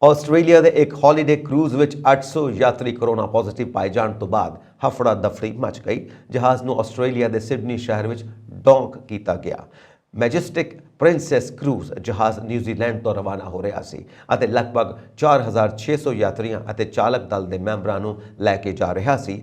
ਆਸਟ੍ਰੇਲੀਆ ਦੇ ਇੱਕ ਹੌਲੀਡੇ ਕਰੂਜ਼ ਵਿੱਚ 800 ਯਾਤਰੀ ਕੋਰੋਨਾ ਪੋਜ਼ਿਟਿਵ ਪਾਏ ਜਾਣ ਤੋਂ ਬਾਅਦ ਹਫੜਾ ਦਫੜੀ ਮਚ ਗਈ। ਜਹਾਜ਼ ਨੂੰ ਆਸਟ੍ਰੇਲੀਆ ਦੇ ਸਿਡਨੀ ਸ਼ਹਿਰ ਵਿੱਚ ਡੌਕ ਕੀਤਾ ਗਿਆ। ਮੈਜੈਸਟਿਕ ਪ੍ਰਿੰਸੈਸ ਕਰੂਜ਼ ਜਹਾਜ਼ ਨਿਊਜ਼ੀਲੈਂਡ ਤੋਂ ਰਵਾਨਾ ਹੋ ਰਿਹਾ ਸੀ ਅਤੇ ਲਗਭਗ 4600 ਯਾਤਰੀਆਂ ਅਤੇ ਚਾਲਕ ਦਲ ਦੇ ਮੈਂਬਰਾਂ ਨੂੰ ਲੈ ਕੇ ਜਾ ਰਿਹਾ ਸੀ।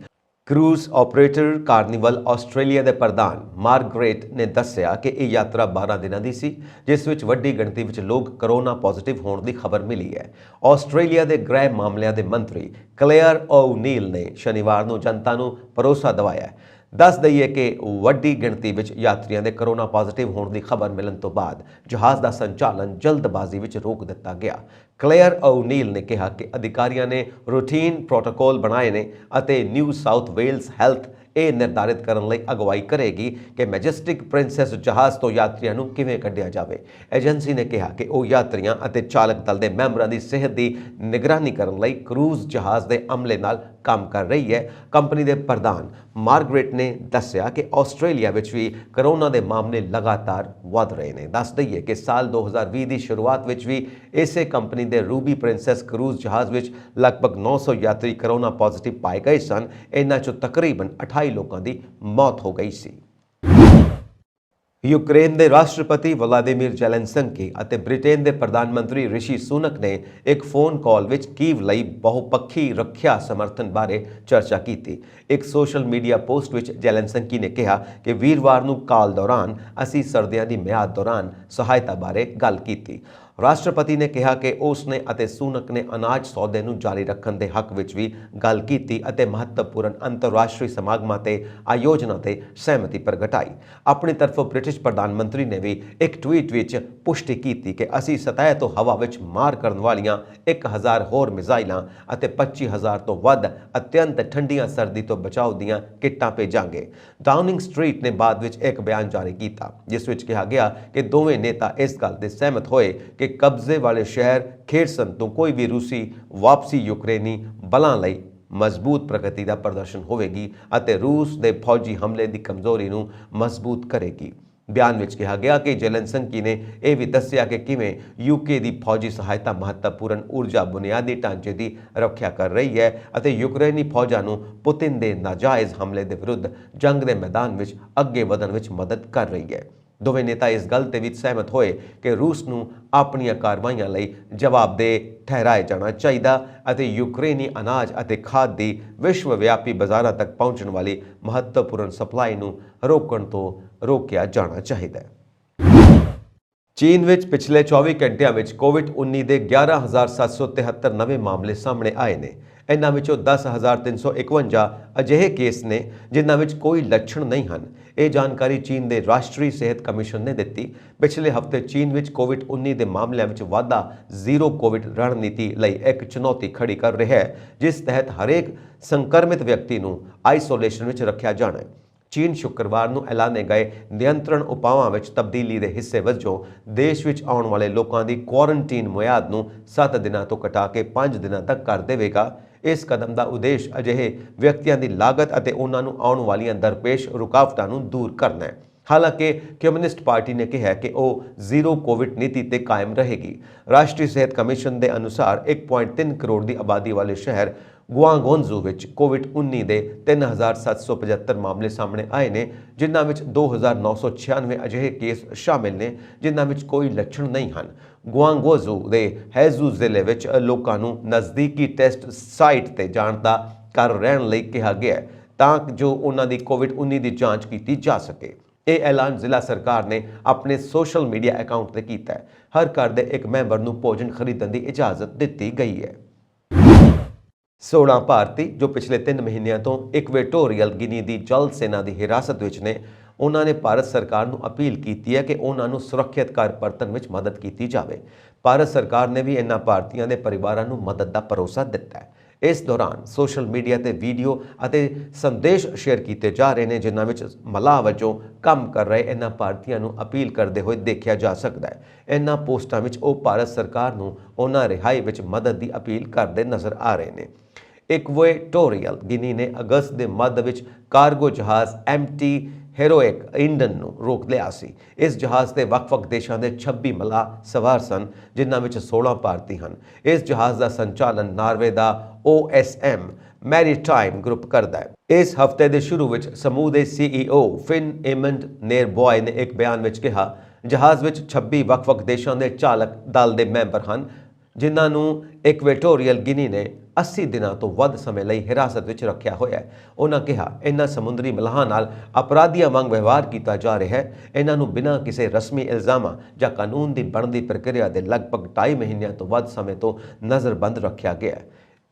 ਕਰੂਜ਼ ਆਪਰੇਟਰ ਕਾਰਨੀਵਲ ਆਸਟ੍ਰੇਲੀਆ ਦੇ ਪ੍ਰਧਾਨ ਮਾਰਗਰੇਟ ਨੇ ਦੱਸਿਆ ਕਿ ਇਹ ਯਾਤਰਾ 12 ਦਿਨਾਂ ਦੀ ਸੀ, ਜਿਸ ਵਿੱਚ ਵੱਡੀ ਗਿਣਤੀ ਵਿੱਚ ਲੋਕ ਕੋਰੋਨਾ ਪੋਜ਼ਿਟਿਵ ਹੋਣ ਦੀ ਖਬਰ ਮਿਲੀ ਹੈ। ਆਸਟ੍ਰੇਲੀਆ ਦੇ ਗ੍ਰਹਿ ਮਾਮਲਿਆਂ ਦੇ ਮੰਤਰੀ ਕਲੇਅਰ ਓ'ਨੀਲ ਨੇ ਸ਼ਨੀਵਾਰ ਨੂੰ ਜਨਤਾ ਨੂੰ ਭਰੋਸਾ ਦਿਵਾਇਆ। ਦੱਸ ਦਈਏ ਕਿ ਵੱਡੀ ਗਿਣਤੀ ਵਿੱਚ ਯਾਤਰੀਆਂ ਦੇ ਕੋਰੋਨਾ ਪੋਜ਼ਿਟਿਵ ਹੋਣ ਦੀ ਖਬਰ ਮਿਲਣ ਤੋਂ ਬਾਅਦ ਜਹਾਜ਼ ਦਾ ਸੰਚਾਲਨ ਜਲਦਬਾਜ਼ੀ ਵਿੱਚ ਰੋਕ ਦਿੱਤਾ ਗਿਆ। ਕਲੇਅਰ ਓ'ਨੀਲ ਨੇ ਕਿਹਾ ਕਿ ਅਧਿਕਾਰੀਆਂ ਨੇ ਰੂਟੀਨ ਪ੍ਰੋਟੋਕਾਲ ਬਣਾਏ ਨੇ ਅਤੇ ਨਿਊ ਸਾਊਥ ਵੇਲਜ਼ ਹੈਲਥ ਇਹ ਨਿਰਧਾਰਿਤ ਕਰਨ ਲਈ ਅਗਵਾਈ ਕਰੇਗੀ ਕਿ ਮੈਜੈਸਟਿਕ ਪ੍ਰਿੰਸੈਸ ਜਹਾਜ਼ ਤੋਂ ਯਾਤਰੀਆਂ ਨੂੰ ਕਿਵੇਂ ਕੱਢਿਆ ਜਾਵੇ। ਏਜੰਸੀ ਨੇ ਕਿਹਾ ਕਿ ਉਹ ਯਾਤਰੀਆਂ ਅਤੇ ਚਾਲਕ ਦਲ ਦੇ ਮੈਂਬਰਾਂ ਦੀ ਸਿਹਤ ਦੀ ਨਿਗਰਾਨੀ ਕਰਨ ਲਈ ਕਰੂਜ਼ ਜਹਾਜ਼ ਦੇ ਅਮਲੇ ਨਾਲ ਕੰਮ ਕਰ ਰਹੀ ਹੈ। ਕੰਪਨੀ ਦੇ ਪ੍ਰਧਾਨ ਮਾਰਗਰੇਟ ਨੇ ਦੱਸਿਆ ਕਿ ਆਸਟ੍ਰੇਲੀਆ ਵਿੱਚ ਵੀ ਕੋਰੋਨਾ ਦੇ ਮਾਮਲੇ ਲਗਾਤਾਰ ਵਧ ਰਹੇ ਨੇ। ਦੱਸ ਦਈਏ ਕਿ ਸਾਲ 2020 ਦੀ ਸ਼ੁਰੂਆਤ ਵਿੱਚ ਵੀ ਇਸੇ ਕੰਪਨੀ ਦੇ ਰੂਬੀ ਪ੍ਰਿੰਸੈਸ ਕਰੂਜ਼ ਜਹਾਜ਼ ਵਿੱਚ ਲਗਭਗ 900 ਯਾਤਰੀ ਕੋਰੋਨਾ ਪੋਜ਼ਿਟਿਵ ਪਾਏ ਗਏ ਸਨ। ਇਹਨਾਂ 'ਚੋਂ ਤਕਰੀਬਨ 28 ਲੋਕਾਂ ਦੀ ਮੌਤ ਹੋ ਗਈ ਸੀ। ਯੂਕਰੇਨ ਦੇ ਰਾਸ਼ਟਰਪਤੀ ਵਲਾਦੀਮੀਰ ਜ਼ੈਲੈਂਸਕੀ ਅਤੇ ਬ੍ਰਿਟੇਨ ਦੇ ਪ੍ਰਧਾਨ ਮੰਤਰੀ ਰਿਸ਼ੀ ਸੁਨਕ ਨੇ ਇੱਕ ਫੋਨ ਕਾਲ ਵਿੱਚ ਕੀਵ ਲਈ ਬਹੁਪੱਖੀ ਰੱਖਿਆ ਸਮਰਥਨ ਬਾਰੇ ਚਰਚਾ ਕੀਤੀ। ਇੱਕ ਸੋਸ਼ਲ ਮੀਡੀਆ ਪੋਸਟ ਵਿੱਚ ਜ਼ੈਲੈਂਸਕੀ ਨੇ ਕਿਹਾ ਕਿ ਵੀਰਵਾਰ ਨੂੰ ਕਾਲ ਦੌਰਾਨ ਅਸੀਂ ਸਰਦੀਆਂ ਦੀ ਮਿਆਦ ਦੌਰਾਨ ਸਹਾਇਤਾ ਬਾਰੇ ਗੱਲ ਕੀਤੀ। ਰਾਸ਼ਟਰਪਤੀ ਨੇ ਕਿਹਾ ਕਿ ਉਸ ਨੇ ਅਤੇ ਸੁਨਕ ਨੇ ਅਨਾਜ ਸੌਦੇ ਨੂੰ ਜਾਰੀ ਰੱਖਣ ਦੇ ਹੱਕ ਵਿੱਚ ਵੀ ਗੱਲ ਕੀਤੀ ਅਤੇ ਮਹੱਤਵਪੂਰਨ ਅੰਤਰਰਾਸ਼ਟਰੀ ਸਮਾਗਮਾਂ ਤੇ ਆਯੋਜਨਾਂ ਤੇ ਸਹਿਮਤੀ ਪ੍ਰਗਟਾਈ। ਆਪਣੀ ਤਰਫੋਂ ਬ੍ਰਿਟਿਸ਼ ਪ੍ਰਧਾਨ ਮੰਤਰੀ ਨੇ ਵੀ ਇੱਕ ਟਵੀਟ ਵਿੱਚ ਪੁਸ਼ਟੀ ਕੀਤੀ ਕਿ ਅਸੀਂ ਸਤਹ ਤੋਂ ਹਵਾ ਵਿੱਚ ਮਾਰ ਕਰਨ ਵਾਲੀਆਂ 1000 ਹੋਰ ਮਿਜ਼ਾਈਲਾਂ ਅਤੇ 25000 ਤੋਂ ਵੱਧ ਅਤਿਅੰਤ ਠੰਡੀਆਂ ਸਰਦੀ ਤੋਂ ਬਚਾਓ ਦੀਆਂ ਕਿੱਟਾਂ ਭੇਜਾਂਗੇ। ਡਾਊਨਿੰਗ ਸਟਰੀਟ ਨੇ ਬਾਅਦ ਵਿੱਚ ਇੱਕ ਬਿਆਨ ਜਾਰੀ ਕੀਤਾ ਜਿਸ ਵਿੱਚ ਕਿਹਾ ਗਿਆ ਕਿ ਦੋਵੇਂ ਨੇਤਾ ਇਸ ਗੱਲ ਤੇ ਸਹਿਮਤ ਹੋਏ ਕਿ ਕਬਜ਼ੇ ਵਾਲੇ ਸ਼ਹਿਰ ਖੇਰਸਨ ਤੋਂ ਕੋਈ ਵੀ ਰੂਸੀ ਵਾਪਸੀ ਯੂਕਰੇਨੀ ਬਲਾਂ ਲਈ ਮਜ਼ਬੂਤ ਪ੍ਰਗਤੀ ਦਾ ਪ੍ਰਦਰਸ਼ਨ ਹੋਵੇਗੀ ਅਤੇ ਰੂਸ ਦੇ ਫੌਜੀ ਹਮਲੇ ਦੀ ਕਮਜ਼ੋਰੀ ਨੂੰ ਮਜ਼ਬੂਤ ਕਰੇਗੀ। ਬਿਆਨ ਵਿੱਚ ਕਿਹਾ ਗਿਆ ਕਿ ਜ਼ੈਲੈਂਸਕੀ ਨੇ ਇਹ ਵੀ ਦੱਸਿਆ ਕਿ ਕਿਵੇਂ UK ਦੀ ਫੌਜੀ ਸਹਾਇਤਾ ਮਹੱਤਵਪੂਰਨ ਊਰਜਾ ਬੁਨਿਆਦੀ ਢਾਂਚੇ ਦੀ ਰੱਖਿਆ ਕਰ ਰਹੀ ਹੈ ਅਤੇ ਯੂਕਰੇਨੀ ਫੌਜਾਂ ਨੂੰ ਪੁਤਿਨ ਦੇ ਨਾਜਾਇਜ਼ ਹਮਲੇ ਦੇ ਵਿਰੁੱਧ ਜੰਗ ਦੇ ਮੈਦਾਨ ਵਿੱਚ ਅੱਗੇ ਵਧਣ ਵਿੱਚ ਮਦਦ ਕਰ ਰਹੀ ਹੈ। ਦੋਵੇਂ ਨੇਤਾ ਇਸ ਗੱਲ ਤੇ ਵੀ ਸਹਿਮਤ ਹੋਏ ਕਿ ਰੂਸ ਨੂੰ ਆਪਣੀਆਂ ਕਾਰਵਾਈਆਂ ਲਈ ਜਵਾਬਦੇਹ ਠਹਿਰਾਇਆ ਜਾਣਾ ਚਾਹੀਦਾ ਅਤੇ ਯੂਕਰੇਨੀ ਅਨਾਜ ਅਤੇ ਖਾਦ ਦੀ ਵਿਸ਼ਵ ਵਿਆਪੀ ਬਾਜ਼ਾਰਾਂ ਤੱਕ ਪਹੁੰਚਣ ਵਾਲੀ ਮਹੱਤਵਪੂਰਨ ਸਪਲਾਈ ਨੂੰ ਰੋਕਣ ਤੋਂ ਰੋਕਿਆ ਜਾਣਾ ਚਾਹੀਦਾ ਹੈ। ਚੀਨ ਵਿੱਚ ਪਿਛਲੇ 24 ਘੰਟਿਆਂ ਵਿੱਚ ਕੋਵਿਡ-19 ਦੇ 11,773 ਨਵੇਂ ਮਾਮਲੇ ਸਾਹਮਣੇ ਆਏ ਨੇ। ਇਹਨਾਂ ਵਿੱਚੋਂ 10,351 ਅਜਿਹੇ ਕੇਸ ਨੇ ਜਿਨ੍ਹਾਂ ਵਿੱਚ ਕੋਈ ਲੱਛਣ ਨਹੀਂ ਹਨ। ਇਹ ਜਾਣਕਾਰੀ ਚੀਨ ਦੇ ਰਾਸ਼ਟਰੀ ਸਿਹਤ ਕਮਿਸ਼ਨ ਨੇ ਦਿੱਤੀ। ਪਿਛਲੇ ਹਫ਼ਤੇ ਚੀਨ ਵਿੱਚ ਕੋਵਿਡ-19 ਦੇ ਮਾਮਲਿਆਂ ਵਿੱਚ ਵਾਧਾ ਜ਼ੀਰੋ ਕੋਵਿਡ ਰਣਨੀਤੀ ਲਈ ਇੱਕ ਚੁਣੌਤੀ ਖੜੀ ਕਰ ਰਿਹਾ ਹੈ, ਜਿਸ ਤਹਿਤ ਹਰੇਕ ਸੰਕਰਮਿਤ ਵਿਅਕਤੀ ਨੂੰ ਆਈਸੋਲੇਸ਼ਨ ਵਿੱਚ ਰੱਖਿਆ ਜਾਣਾ ਹੈ। ਚੀਨ ਸ਼ੁੱਕਰਵਾਰ ਨੂੰ ਐਲਾਨੇ ਗਏ ਨਿਯੰਤਰਣ ਉਪਾਵਾਂ ਵਿੱਚ ਤਬਦੀਲੀ ਦੇ ਹਿੱਸੇ ਵਜੋਂ ਦੇਸ਼ ਵਿੱਚ ਆਉਣ ਵਾਲੇ ਲੋਕਾਂ ਦੀ ਕੁਆਰੰਟੀਨ ਮਿਆਦ ਨੂੰ 7 ਦਿਨਾਂ ਤੋਂ ਘਟਾ ਕੇ 5 ਦਿਨਾਂ ਤੱਕ ਕਰ ਦੇਵੇਗਾ। ਇਸ ਕਦਮ ਦਾ ਉਦੇਸ਼ ਅਜਿਹੇ ਵਿਅਕਤੀਆਂ ਦੀ ਲਾਗਤ ਅਤੇ ਉਹਨਾਂ ਨੂੰ ਆਉਣ ਵਾਲੀਆਂ ਦਰਪੇਸ਼ ਰੁਕਾਵਟਾਂ ਨੂੰ ਦੂਰ ਕਰਨਾ ਹੈ। ਹਾਲਾਂਕਿ ਕਮਿਊਨਿਸਟ ਪਾਰਟੀ ਨੇ ਕਿਹਾ ਕਿ ਉਹ ਜ਼ੀਰੋ ਕੋਵਿਡ ਨੀਤੀ ਤੇ ਕਾਇਮ ਰਹੇਗੀ। ਰਾਸ਼ਟਰੀ ਸਿਹਤ ਕਮਿਸ਼ਨ ਦੇ ਅਨੁਸਾਰ 1.3 ਕਰੋੜ ਦੀ ਆਬਾਦੀ ਵਾਲੇ ਸ਼ਹਿਰ ਗੁਆਂਗੋਂਜ਼ੂ ਵਿੱਚ ਕੋਵਿਡ-19 ਦੇ 3775 ਮਾਮਲੇ ਸਾਹਮਣੇ ਆਏ ਨੇ, ਜਿਨ੍ਹਾਂ ਵਿੱਚ 2996 ਅਜਿਹੇ ਕੇਸ ਸ਼ਾਮਿਲ ਨੇ ਜਿਨ੍ਹਾਂ ਵਿੱਚ ਕੋਈ ਲੱਛਣ ਨਹੀਂ ਹਨ। ਗੁਆਂਗੋਂਜ਼ੂ ਦੇ ਹੈਜ਼ੂ ਜ਼ਿਲ੍ਹੇ ਵਿੱਚ ਲੋਕਾਂ ਨੂੰ ਨਜ਼ਦੀਕੀ ਟੈਸਟ ਸਾਈਟ ਤੇ ਜਾਣ ਦਾ ਘਰ ਰਹਿਣ ਲਈ ਕਿਹਾ ਗਿਆ ਹੈ ਤਾਂ ਜੋ ਉਹਨਾਂ ਦੀ ਕੋਵਿਡ-19 ਦੀ ਜਾਂਚ ਕੀਤੀ ਜਾ ਸਕੇ। ਇਹ ਐਲਾਨ ਜ਼ਿਲ੍ਹਾ ਸਰਕਾਰ ਨੇ ਆਪਣੇ ਸੋਸ਼ਲ ਮੀਡੀਆ ਅਕਾਊਂਟ ਤੇ ਕੀਤਾ ਹੈ। ਹਰ ਘਰ ਦੇ ਇੱਕ ਮੈਂਬਰ ਨੂੰ ਭੋਜਨ ਖਰੀਦਣ ਦੀ ਇਜਾਜ਼ਤ ਦਿੱਤੀ ਗਈ ਹੈ। 16 ਭਾਰਤੀ ਜੋ ਪਿਛਲੇ 3 ਮਹੀਨਿਆਂ ਤੋਂ ਇਕੁਆਟੋਰੀਅਲ ਗਿਨੀ ਦੀ ਜਲ ਸੈਨਾ ਦੀ ਹਿਰਾਸਤ ਵਿੱਚ ਨੇ, ਉਹਨਾਂ ਨੇ ਭਾਰਤ ਸਰਕਾਰ ਨੂੰ ਅਪੀਲ ਕੀਤੀ ਹੈ ਕਿ ਉਹਨਾਂ ਨੂੰ ਸੁਰੱਖਿਅਤ ਘਰ ਪਰਤਣ ਵਿੱਚ ਮਦਦ ਕੀਤੀ ਜਾਵੇ। ਭਾਰਤ ਸਰਕਾਰ ਨੇ ਵੀ ਇਹਨਾਂ ਭਾਰਤੀਆਂ ਦੇ ਪਰਿਵਾਰਾਂ ਨੂੰ ਮਦਦ ਦਾ ਭਰੋਸਾ ਦਿੱਤਾ ਹੈ। ਇਸ ਦੌਰਾਨ ਸੋਸ਼ਲ ਮੀਡੀਆ ਤੇ ਵੀਡੀਓ ਅਤੇ ਸੰਦੇਸ਼ ਸ਼ੇਅਰ ਕੀਤੇ ਜਾ ਰਹੇ ਨੇ, ਜਿਨ੍ਹਾਂ ਵਿੱਚ ਮਲਾਹ ਵਜੋਂ ਕੰਮ ਕਰ ਰਹੇ ਇਹਨਾਂ ਭਾਰਤੀਆਂ ਨੂੰ ਅਪੀਲ ਕਰਦੇ ਹੋਏ ਦੇਖਿਆ ਜਾ ਸਕਦਾ ਹੈ। ਇਹਨਾਂ ਪੋਸਟਾਂ ਵਿੱਚ ਉਹ ਭਾਰਤ ਸਰਕਾਰ ਨੂੰ ਉਹਨਾਂ ਰਿਹਾਈ ਵਿੱਚ ਮਦਦ ਦੀ ਅਪੀਲ ਕਰਦੇ ਨਜ਼ਰ ਆ ਰਹੇ ਨੇ। ਇਕੁਆਟੋਰੀਅਲ ਗਿਨੀ ਨੇ ਅਗਸਤ ਦੇ ਮੱਧ ਵਿੱਚ ਕਾਰਗੋ ਜਹਾਜ਼ MT ਹੈਰੋਇਕ ਇੰਡਨ ਨੂੰ ਰੋਕ ਲਿਆ ਸੀ। ਇਸ ਜਹਾਜ਼ ਤੇ ਵੱਖ-ਵੱਖ ਦੇਸ਼ਾਂ ਦੇ 26 ਮਲਾਹ ਸਵਾਰ ਸਨ, ਜਿਨ੍ਹਾਂ ਵਿੱਚ 16 ਭਾਰਤੀ ਹਨ। ਇਸ ਜਹਾਜ਼ ਦਾ ਸੰਚਾਲਨ ਨਾਰਵੇ ਦਾ OSM ਮੈਰੀਟਾਈਮ ਗਰੁੱਪ ਕਰਦਾ ਹੈ। ਇਸ ਹਫ਼ਤੇ ਦੇ ਸ਼ੁਰੂ ਵਿੱਚ ਸਮੂਹ ਦੇ CEO ਫਿਨ ਏਮੰਡ ਨੇਰਬੋਏ ਨੇ ਇੱਕ ਬਿਆਨ ਵਿੱਚ ਕਿਹਾ, ਜਹਾਜ਼ ਵਿੱਚ 26 ਵੱਖ-ਵੱਖ ਦੇਸ਼ਾਂ ਦੇ ਚਾਲਕ ਦਲ ਦੇ ਮੈਂਬਰ ਹਨ, ਜਿਨ੍ਹਾਂ ਨੂੰ ਇਕੁਆਟੋਰੀਅਲ ਗਿਨੀ ਨੇ 80 ਦਿਨਾਂ ਤੋਂ ਵੱਧ ਸਮੇਂ ਲਈ ਹਿਰਾਸਤ ਵਿੱਚ ਰੱਖਿਆ ਹੋਇਆ ਹੈ। ਉਹਨਾਂ ਕਿਹਾ, ਇਹਨਾਂ ਸਮੁੰਦਰੀ ਮਲਾਹਾਂ ਨਾਲ ਅਪਰਾਧੀਆਂ ਵਾਂਗ ਵਿਵਹਾਰ ਕੀਤਾ ਜਾ ਰਿਹਾ ਹੈ। ਇਹਨਾਂ ਨੂੰ ਬਿਨਾਂ ਕਿਸੇ ਰਸਮੀ ਇਲਜ਼ਾਮਾਂ ਜਾਂ ਕਾਨੂੰਨ ਦੀ ਬਣਦੀ ਪ੍ਰਕਿਰਿਆ ਦੇ ਲਗਭਗ 2.5 ਮਹੀਨਿਆਂ ਤੋਂ ਵੱਧ ਸਮੇਂ ਤੋਂ ਨਜ਼ਰਬੰਦ ਰੱਖਿਆ ਗਿਆ ਹੈ।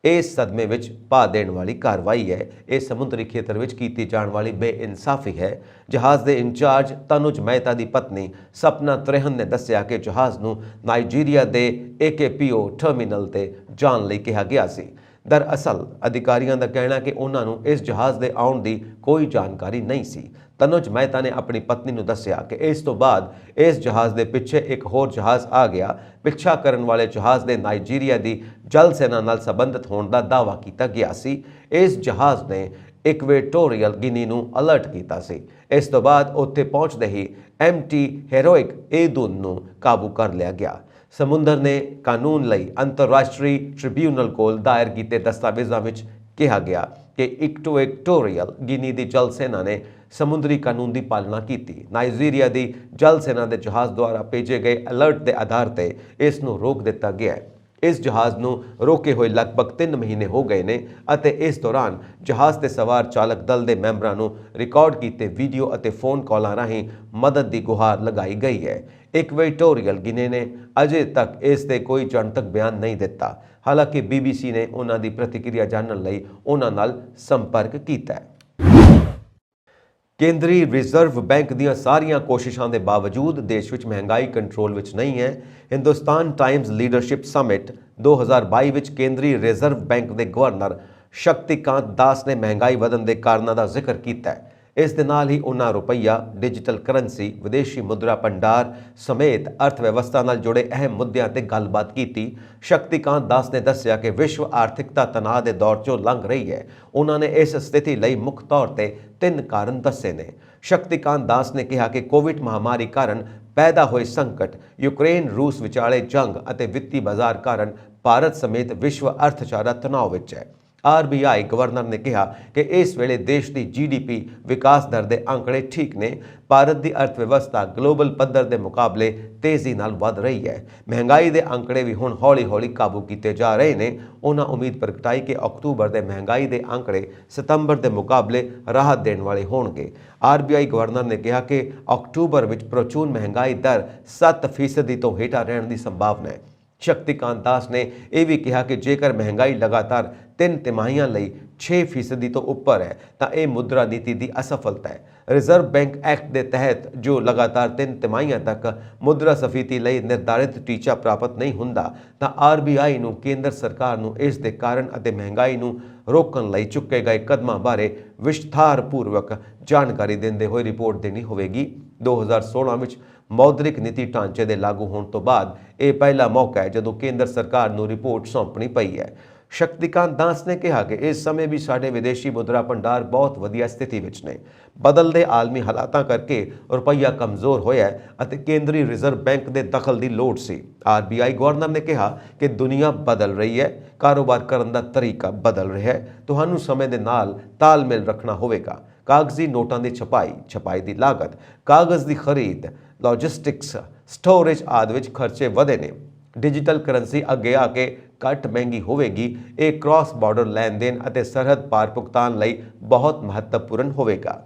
ਇਸ ਸਦਮੇ ਵਿੱਚ ਪਾ ਦੇਣ ਵਾਲੀ ਕਾਰਵਾਈ ਹੈ। ਇਹ ਸਮੁੰਦਰੀ ਖੇਤਰ ਵਿੱਚ ਕੀਤੀ ਜਾਣ ਵਾਲੀ ਬੇਇਨਸਾਫੀ ਹੈ। ਜਹਾਜ਼ ਦੇ ਇੰਚਾਰਜ ਤਨੁਜ ਮਹਿਤਾ ਦੀ ਪਤਨੀ ਸਪਨਾ ਤ੍ਰਿਹਨ ਨੇ ਦੱਸਿਆ ਕਿ ਜਹਾਜ਼ ਨੂੰ ਨਾਈਜੀਰੀਆ ਦੇ AKPO ਟਰਮੀਨਲ ਤੇ ਜਾਣ ਲਈ ਕਿਹਾ ਗਿਆ ਸੀ। ਦਰਅਸਲ ਅਧਿਕਾਰੀਆਂ ਦਾ ਕਹਿਣਾ ਕਿ ਉਹਨਾਂ ਨੂੰ ਇਸ ਜਹਾਜ਼ ਦੇ ਆਉਣ ਦੀ ਕੋਈ ਜਾਣਕਾਰੀ ਨਹੀਂ ਸੀ। ਤਨੁਜ ਮਹਿਤਾ ਨੇ ਆਪਣੀ ਪਤਨੀ ਨੂੰ ਦੱਸਿਆ ਕਿ ਇਸ ਤੋਂ ਬਾਅਦ ਇਸ ਜਹਾਜ਼ ਦੇ ਪਿੱਛੇ ਇੱਕ ਹੋਰ ਜਹਾਜ਼ ਆ ਗਿਆ। ਪਿੱਛਾ ਕਰਨ ਵਾਲੇ ਜਹਾਜ਼ ਦੇ ਨਾਈਜੀਰੀਆ ਦੀ ਜਲ ਸੈਨਾ ਨਾਲ ਸੰਬੰਧਿਤ ਹੋਣ ਦਾ ਦਾਅਵਾ ਕੀਤਾ ਗਿਆ ਸੀ। ਇਸ ਜਹਾਜ਼ ਨੇ ਇਕੁਆਟੋਰੀਅਲ ਗਿਨੀ ਨੂੰ ਅਲਰਟ ਕੀਤਾ ਸੀ। ਇਸ ਤੋਂ ਬਾਅਦ ਉੱਥੇ ਪਹੁੰਚਦੇ ਹੀ MT ਹੈਰੋਇਕ ਇੰਡਨ ਨੂੰ ਕਾਬੂ ਕਰ ਲਿਆ ਗਿਆ। ਸਮੁੰਦਰ ਨੇ ਕਾਨੂੰਨ ਲਈ ਅੰਤਰਰਾਸ਼ਟਰੀ ਟ੍ਰਿਬਿਊਨਲ ਕੋਲ ਦਾਇਰ ਕੀਤੇ ਦਸਤਾਵੇਜ਼ਾਂ ਵਿੱਚ ਕਿਹਾ ਗਿਆ ਕਿ ਇਕੁਆਟੋਰੀਅਲ ਗਿਨੀ ਦੀ ਜਲ ਸੈਨਾ ਨੇ ਸਮੁੰਦਰੀ ਕਾਨੂੰਨ ਦੀ ਪਾਲਣਾ ਕੀਤੀ। ਨਾਈਜੀਰੀਆ ਦੀ ਜਲ ਸੈਨਾ ਦੇ ਜਹਾਜ਼ ਦੁਆਰਾ ਭੇਜੇ ਗਏ ਅਲਰਟ ਦੇ ਆਧਾਰ ਤੇ ਇਸ ਨੂੰ ਰੋਕ ਦਿੱਤਾ ਗਿਆ ਹੈ। ਇਸ ਜਹਾਜ਼ ਨੂੰ ਰੋਕੇ ਹੋਏ ਲਗਭਗ 3 ਮਹੀਨੇ ਹੋ ਗਏ ਨੇ ਅਤੇ ਇਸ ਦੌਰਾਨ ਜਹਾਜ਼ ਤੇ ਸਵਾਰ ਚਾਲਕ ਦਲ ਦੇ ਮੈਂਬਰਾਂ ਨੂੰ ਰਿਕਾਰਡ ਕੀਤੇ ਵੀਡੀਓ ਅਤੇ ਫੋਨ ਕਾਲਾਂ ਰਾਹੀਂ ਮਦਦ ਦੀ ਗੁਹਾਰ ਲਗਾਈ ਗਈ ਹੈ। ਇਕੁਆਟੋਰੀਅਲ ਗਿਨੀ ਨੇ ਅਜੇ ਤੱਕ ਇਸ ਤੇ ਕੋਈ ਜਨਤਕ ਬਿਆਨ ਨਹੀਂ ਦਿੱਤਾ। ਹਾਲਾਂਕਿ BBC ਨੇ ਉਹਨਾਂ ਦੀ ਪ੍ਰਤੀਕਿਰਿਆ ਜਾਣਨ ਲਈ ਉਹਨਾਂ ਨਾਲ ਸੰਪਰਕ ਕੀਤਾ ਹੈ। ਕੇਂਦਰੀ ਰਿਜ਼ਰਵ ਬੈਂਕ ਦੀਆਂ ਸਾਰੀਆਂ ਕੋਸ਼ਿਸ਼ਾਂ ਦੇ ਬਾਵਜੂਦ ਦੇਸ਼ ਵਿੱਚ ਮਹਿੰਗਾਈ ਕੰਟਰੋਲ ਵਿੱਚ ਨਹੀਂ ਹੈ। ਹਿੰਦੁਸਤਾਨ ਟਾਈਮਜ਼ ਲੀਡਰਸ਼ਿਪ ਸਮਿਟ 2022 ਵਿੱਚ ਕੇਂਦਰੀ ਰਿਜ਼ਰਵ ਬੈਂਕ ਦੇ ਗਵਰਨਰ ਸ਼ਕਤੀਕਾਂਤ ਦਾਸ ਨੇ ਮਹਿੰਗਾਈ ਵਧਣ ਦੇ ਕਾਰਨਾਂ ਦਾ ਜ਼ਿਕਰ ਕੀਤਾ ਹੈ। ਇਸ ਦੇ ਨਾਲ ਹੀ ਉਹਨਾਂ ਰੁਪਈਆ, ਡਿਜੀਟਲ ਕਰੰਸੀ, ਵਿਦੇਸ਼ੀ ਮੁਦਰਾ ਭੰਡਾਰ ਸਮੇਤ ਅਰਥ ਵਿਵਸਥਾ ਨਾਲ ਜੁੜੇ ਅਹਿਮ ਮੁੱਦਿਆਂ ਤੇ ਗੱਲਬਾਤ ਕੀਤੀ। ਸ਼ਕਤੀਕਾਂਤ ਦਾਸ ਨੇ ਦੱਸਿਆ ਕਿ ਵਿਸ਼ਵ ਆਰਥਿਕਤਾ ਤਣਾਅ ਦੇ ਦੌਰ 'ਚੋਂ ਲੰਘ ਰਹੀ ਹੈ। ਉਹਨਾਂ ਨੇ ਇਸ ਸਥਿਤੀ ਲਈ ਮੁੱਖ ਤੌਰ ਤੇ 3 ਕਾਰਨ ਦੱਸੇ ਨੇ। ਸ਼ਕਤੀਕਾਂਤ ਦਾਸ ਨੇ ਕਿਹਾ ਕਿ ਕੋਵਿਡ ਮਹਾਮਾਰੀ ਕਾਰਨ ਪੈਦਾ ਹੋਏ ਸੰਕਟ, ਯੂਕਰੇਨ ਰੂਸ ਵਿਚਾਲੇ ਜੰਗ ਅਤੇ ਵਿੱਤੀ ਬਾਜ਼ਾਰ ਕਾਰਨ ਭਾਰਤ ਸਮੇਤ ਵਿਸ਼ਵ ਅਰਥਚਾਰਾ ਤਣਾਅ ਵਿੱਚ ਹੈ। RBI ਗਵਰਨਰ ਨੇ ਕਿਹਾ ਕਿ ਇਸ ਵੇਲੇ ਦੇਸ਼ ਦੀ GDP ਵਿਕਾਸ ਦਰ ਦੇ ਅੰਕੜੇ ਠੀਕ ਨੇ। ਭਾਰਤ ਦੀ ਅਰਥ ਵਿਵਸਥਾ ਗਲੋਬਲ ਪੱਧਰ ਦੇ ਮੁਕਾਬਲੇ ਤੇਜ਼ੀ ਨਾਲ ਵਧ ਰਹੀ ਹੈ। ਮਹਿੰਗਾਈ ਦੇ ਅੰਕੜੇ ਵੀ ਹੁਣ ਹੌਲੀ-ਹੌਲੀ ਕਾਬੂ ਕੀਤੇ ਜਾ ਰਹੇ ਨੇ। ਉਹਨਾਂ ਉਮੀਦ ਪ੍ਰਗਟਾਈ ਕਿ ਅਕਤੂਬਰ ਦੇ ਮਹਿੰਗਾਈ ਦੇ ਅੰਕੜੇ ਸਤੰਬਰ ਦੇ ਮੁਕਾਬਲੇ ਰਾਹਤ ਦੇਣ ਵਾਲੇ ਹੋਣਗੇ। RBI ਗਵਰਨਰ ਨੇ ਕਿਹਾ ਕਿ ਅਕਤੂਬਰ ਵਿੱਚ ਪ੍ਰਚੂਨ ਮਹਿੰਗਾਈ ਦਰ 7% ਤੋਂ ਹੇਠਾਂ ਰਹਿਣ ਦੀ ਸੰਭਾਵਨਾ ਹੈ। ਸ਼ਕਤੀਕਾਂਤ ਦਾਸ ਨੇ ਇਹ ਵੀ ਕਿਹਾ ਕਿ ਜੇਕਰ ਮਹਿੰਗਾਈ ਲਗਾਤਾਰ 3 ਤਿਮਾਹੀਆਂ ਲਈ 6% ਤੋਂ ਉੱਪਰ ਹੈ ਤਾਂ ਇਹ ਮੁਦਰਾ ਨੀਤੀ ਦੀ ਅਸਫਲਤਾ ਹੈ। ਰਿਜ਼ਰਵ ਬੈਂਕ ਐਕਟ ਦੇ ਤਹਿਤ ਜੋ ਲਗਾਤਾਰ 3 ਤਿਮਾਹੀਆਂ ਤੱਕ ਮੁਦਰਾ ਸਫੀਤੀ ਲਈ ਨਿਰਧਾਰਿਤ ਟੀਚਾ ਪ੍ਰਾਪਤ ਨਹੀਂ ਹੁੰਦਾ ਤਾਂ RBI ਨੂੰ ਕੇਂਦਰ ਸਰਕਾਰ ਨੂੰ ਇਸ ਦੇ ਕਾਰਨ ਅਤੇ ਮਹਿੰਗਾਈ ਨੂੰ ਰੋਕਣ ਲਈ ਚੁੱਕੇ ਗਏ ਕਦਮਾਂ ਬਾਰੇ ਵਿਸਥਾਰਪੂਰਵਕ ਜਾਣਕਾਰੀ ਦਿੰਦੇ ਹੋਏ ਰਿਪੋਰਟ ਦੇਣੀ ਹੋਵੇਗੀ। 2016 ਵਿੱਚ ਮੌਦਰਿਕ ਨੀਤੀ ਢਾਂਚੇ ਦੇ ਲਾਗੂ ਹੋਣ ਤੋਂ ਬਾਅਦ ਇਹ ਪਹਿਲਾ ਮੌਕਾ ਹੈ ਜਦੋਂ ਕੇਂਦਰ ਸਰਕਾਰ ਨੂੰ ਰਿਪੋਰਟ ਸੌਂਪਣੀ ਪਈ ਹੈ। ਸ਼ਕਤੀਕਾਂਤ ਦਾਸ ਨੇ ਕਿਹਾ ਕਿ ਇਸ ਸਮੇਂ ਵੀ ਸਾਡੇ ਵਿਦੇਸ਼ੀ ਮੁਦਰਾ ਭੰਡਾਰ ਬਹੁਤ ਵਧੀਆ ਸਥਿਤੀ ਵਿੱਚ ਨੇ। ਬਦਲਦੇ ਆਲਮੀ ਹਾਲਾਤਾਂ ਕਰਕੇ ਰੁਪਈਆ ਕਮਜ਼ੋਰ ਹੋਇਆ ਹੈ ਅਤੇ ਕੇਂਦਰੀ ਰਿਜ਼ਰਵ ਬੈਂਕ ਦੇ ਦਖਲ ਦੀ ਲੋੜ ਸੀ। ਆਰਬੀਆਈ ਗਵਰਨਰ ਨੇ ਕਿਹਾ ਕਿ ਦੁਨੀਆ ਬਦਲ ਰਹੀ ਹੈ, ਕਾਰੋਬਾਰ ਕਰਨ ਦਾ ਤਰੀਕਾ ਬਦਲ ਰਿਹਾ ਹੈ, ਤੁਹਾਨੂੰ ਸਮੇਂ ਦੇ ਨਾਲ ਤਾਲਮੇਲ ਰੱਖਣਾ ਹੋਵੇਗਾ। ਕਾਗਜ਼ੀ ਨੋਟਾਂ ਦੀ ਛਪਾਈ ਦੀ ਲਾਗਤ, ਕਾਗਜ਼ ਦੀ ਖਰੀਦ, ਲੌਜਿਸਟਿਕਸ, ਸਟੋਰੇਜ ਆਦਿ ਵਿੱਚ ਖਰਚੇ ਵਧੇ ਨੇ। ਡਿਜੀਟਲ ਕਰੰਸੀ ਅੱਗੇ ਆ ਕੇ ਘੱਟ ਮਹਿੰਗੀ ਹੋਵੇਗੀ। ਇਹ ਕ੍ਰਾਸ ਬਾਰਡਰ ਲੈਣ ਦੇਣ ਅਤੇ ਸਰਹੱਦ ਪਾਰ ਭੁਗਤਾਨ ਲਈ ਬਹੁਤ ਮਹੱਤਵਪੂਰਨ ਹੋਵੇਗਾ।